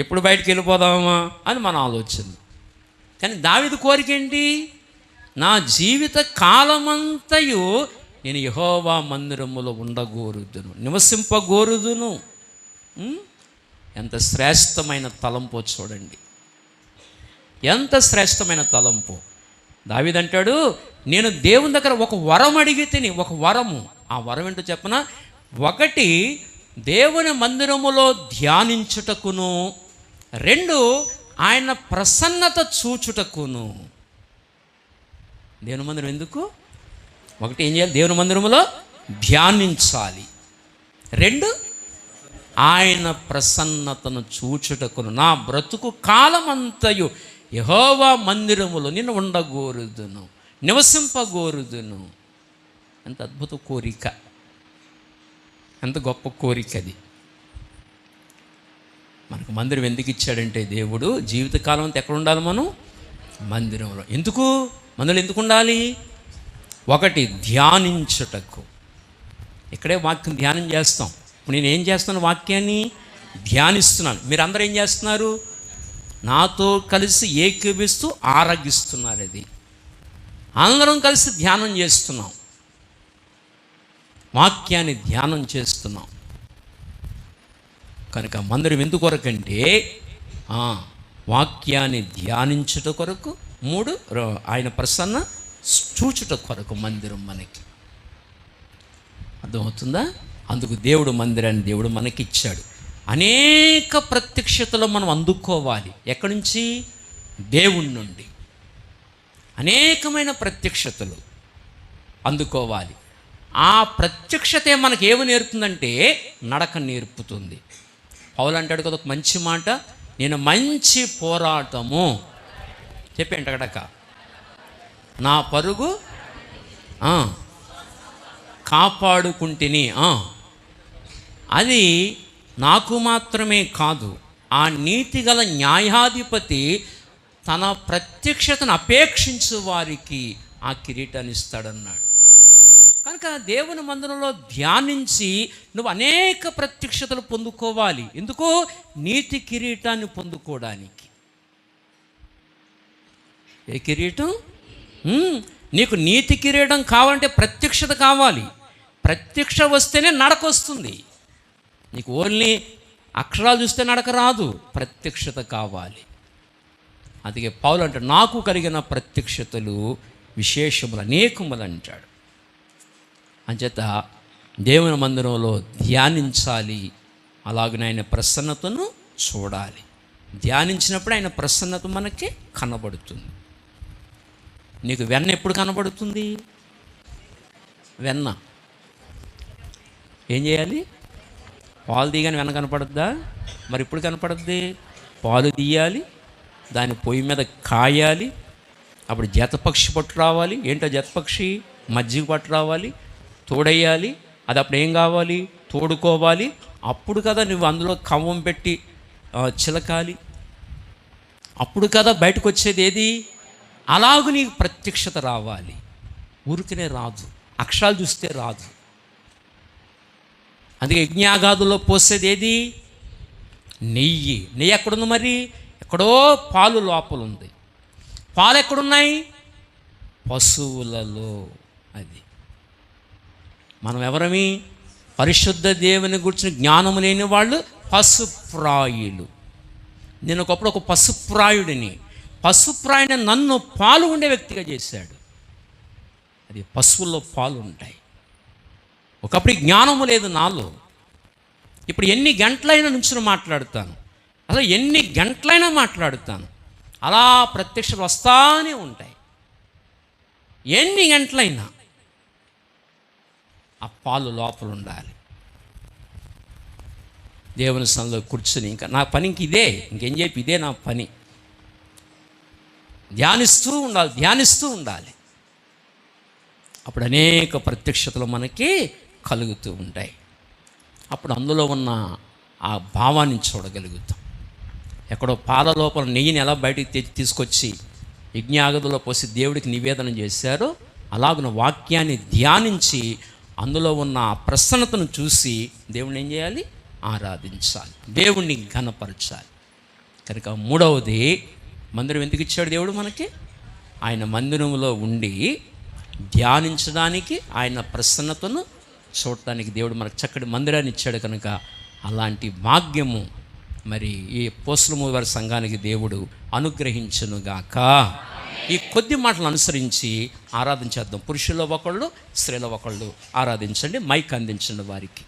ఎప్పుడు బయటికి వెళ్ళిపోదామా అని మన ఆలోచనలు. కానీ దావీదు కోరిక ఏంటి? నా జీవిత కాలమంతయు నేను యెహోవా మందిరములో ఉండగోరుదును, నివసింపగోరుదును. ఎంత శ్రేష్టమైన తలంపో చూడండి, ఎంత శ్రేష్టమైన తలంపు. దావీదు అంటాడు, నేను దేవుని దగ్గర ఒక వరం అడిగి తిని, ఒక వరము. ఆ వరం ఏంటో చెప్పనా? ఒకటి, దేవుని మందిరములో ధ్యానించుటకును, రెండు, ఆయన ప్రసన్నత చూచుటకును. దేవుని మందిరం ఎందుకు? ఒకటి ఏం చేయాలి? దేవుని మందిరములో ధ్యానించాలి. రెండు, ఆయన ప్రసన్నతను చూచుటకును నా బ్రతుకు కాలమంతయు యెహోవా మందిరములో నేను ఉండగోరుదును, నివసింపగోరుదును. ఎంత అద్భుత కోరిక, ఎంత గొప్ప కోరిక అది. మనకు మందిరం ఎందుకు ఇచ్చాడంటే దేవుడు జీవితకాలం అంతా ఎక్కడ ఉండాలి? మనం మందిరంలో. ఎందుకు? మందిరం ఎందుకు ఉండాలి? ఒకటి, ధ్యానించుటకు. ఇక్కడే వాక్యం ధ్యానం చేస్తాం. ఇప్పుడు నేను ఏం చేస్తున్నాను? వాక్యాన్ని ధ్యానిస్తున్నాను. మీరందరూ ఏం చేస్తున్నారు? నాతో కలిసి ఏకీభిస్తూ ఆరగిస్తున్నారు. అది అందరం కలిసి ధ్యానం చేస్తున్నాం, వాక్యాన్ని ధ్యానం చేస్తున్నాం. కనుక మందిరం ఎందుకు కొరకంటే వాక్యాన్ని ధ్యానించుట కొరకు, మూడు, ఆయన ప్రసన్న చూచుట కొరకు మందిరం మనకి. అర్థమవుతుందా? అందుకు దేవుడు మందిరాన్ని దేవుడు మనకిచ్చాడు. అనేక ప్రత్యక్షతలు మనం అందుకోవాలి. ఎక్కడి నుంచి? దేవుని నుండి అనేకమైన ప్రత్యక్షతలు అందుకోవాలి. ఆ ప్రత్యక్షతే మనకి ఏమి నేర్పుతుందంటే నడక నేర్పుతుంది. పౌలు అంటాడు కదా ఒక మంచి మాట, నేను మంచి పోరాటము చెప్పేంట కడక నా పరుగు కాపాడుకుంటుని. అది నాకు మాత్రమే కాదు, ఆ నీతిగల న్యాయాధిపతి తన ప్రత్యక్షతను అపేక్షించు వారికి ఆ కిరీటాన్ని ఇస్తాడన్నాడు. కనుక దేవుని మందిరంలో ధ్యానించి నువ్వు అనేక ప్రత్యక్షతలు పొందుకోవాలి. ఎందుకు? నీతి కిరీటాన్ని పొందుకోవడానికి. ఏ కిరీటం? నీకు నీతి కిరీటం కావాలంటే ప్రత్యక్షత కావాలి. ప్రత్యక్ష వస్తేనే నడక వస్తుంది. నీకు ఓన్లీ అక్షరాలు చూస్తే నడక రాదు, ప్రత్యక్షత కావాలి. అందుకే పౌలు అంటాడు, నాకు కలిగిన ప్రత్యక్షతలు విశేషములు అనేకములు అంటాడు. అంచేత దేవుని మందిరంలో ధ్యానించాలి, అలాగనే ఆయన ప్రసన్నతను చూడాలి. ధ్యానించినప్పుడు ఆయన ప్రసన్నత మనకి కనబడుతుంది. నీకు వెన్న ఎప్పుడు కనబడుతుంది? వెన్న ఏం చేయాలి? పాలు తీయగానే వెన్న కనపడుద్దా? మరి ఇప్పుడు కనపడుద్ది? పాలు తీయాలి, దాని పొయ్యి మీద కాయాలి. అప్పుడు జతపక్షి పట్టు రావాలి. ఏంటో జతపక్షి? మజ్జిగ పట్టు రావాలి, తోడేయాలి. అది అప్పుడు ఏం కావాలి? తోడుకోవాలి. అప్పుడు కదా నువ్వు అందులో కవ్వం పెట్టి చిలకాలి. అప్పుడు కదా బయటకు వచ్చేది ఏది? అలాగూ నీకు ప్రత్యక్షత రావాలి. ఊరికనే రాదు, అక్షరాలు చూస్తే రాదు. అందుకే యజ్ఞాగాదుల్లో పోసేది ఏది? నెయ్యి. నెయ్యి ఎక్కడుంది మరి? ఎక్కడో పాలు లోపల ఉంది. పాలు ఎక్కడున్నాయి? పశువులలో. అది మనం ఎవరమి? పరిశుద్ధ దేవుని గురించిన జ్ఞానం లేని వాళ్ళు పశుప్రాయులు. నేను ఒకప్పుడు ఒక పశుప్రాయుడిని. పశుప్రాయుని నన్ను పాలు ఉండే వ్యక్తిగా చేశాడు. అది పశువుల్లో పాలు ఉంటాయి. ఒకప్పుడు జ్ఞానము లేదు నాలో. ఇప్పుడు ఎన్ని గంటలైనా నుంచుని మాట్లాడుతాను, అసలు ఎన్ని గంటలైనా మాట్లాడుతాను. అలా ప్రత్యక్షలు వస్తానే ఉంటాయి. ఎన్ని గంటలైనా ఆ పాలు లోపల ఉండాలి. దేవుని సన్నిధిలో కూర్చుని ఇంకా నా పని ఇంక ఇదే, ఇంకేం చెప్పి ఇదే నా పని. ధ్యానిస్తూ ఉండాలి, ధ్యానిస్తూ ఉండాలి. అప్పుడు అనేక ప్రత్యక్షతలు మనకి కలుగుతూ ఉంటాయి. అప్పుడు అందులో ఉన్న ఆ భావాన్ని చూడగలుగుతాం. ఎక్కడో పాల లోపల నెయ్యిని ఎలా బయటికి తీసుకొచ్చి యజ్ఞాగదిలో పోసి దేవుడికి నివేదన చేశారో అలాగున వాక్యాన్ని ధ్యానించి అందులో ఉన్న ప్రసన్నతను చూసి దేవుణ్ణి ఏం చేయాలి? ఆరాధించాలి, దేవుణ్ణి ఘనపరచాలి. కనుక మూడవది, మందిరం ఎందుకు ఇచ్చాడు దేవుడు మనకి? ఆయన మందిరంలో ఉండి ధ్యానించడానికి, ఆయన ప్రసన్నతను చూడటానికి దేవుడు మనకు చక్కటి మందిరాన్ని ఇచ్చాడు. కనుక అలాంటి భాగ్యము మరి ఈ పోస్టులమూరు వారి సంఘానికి దేవుడు అనుగ్రహించునుగాక. ఈ కొద్ది మాటలు అనుసరించి ఆరాధించేద్దాం. పురుషుల్లో ఒకళ్ళు, స్త్రీలో ఒకళ్ళు ఆరాధించండి. మైక్ అందించండి వారికి.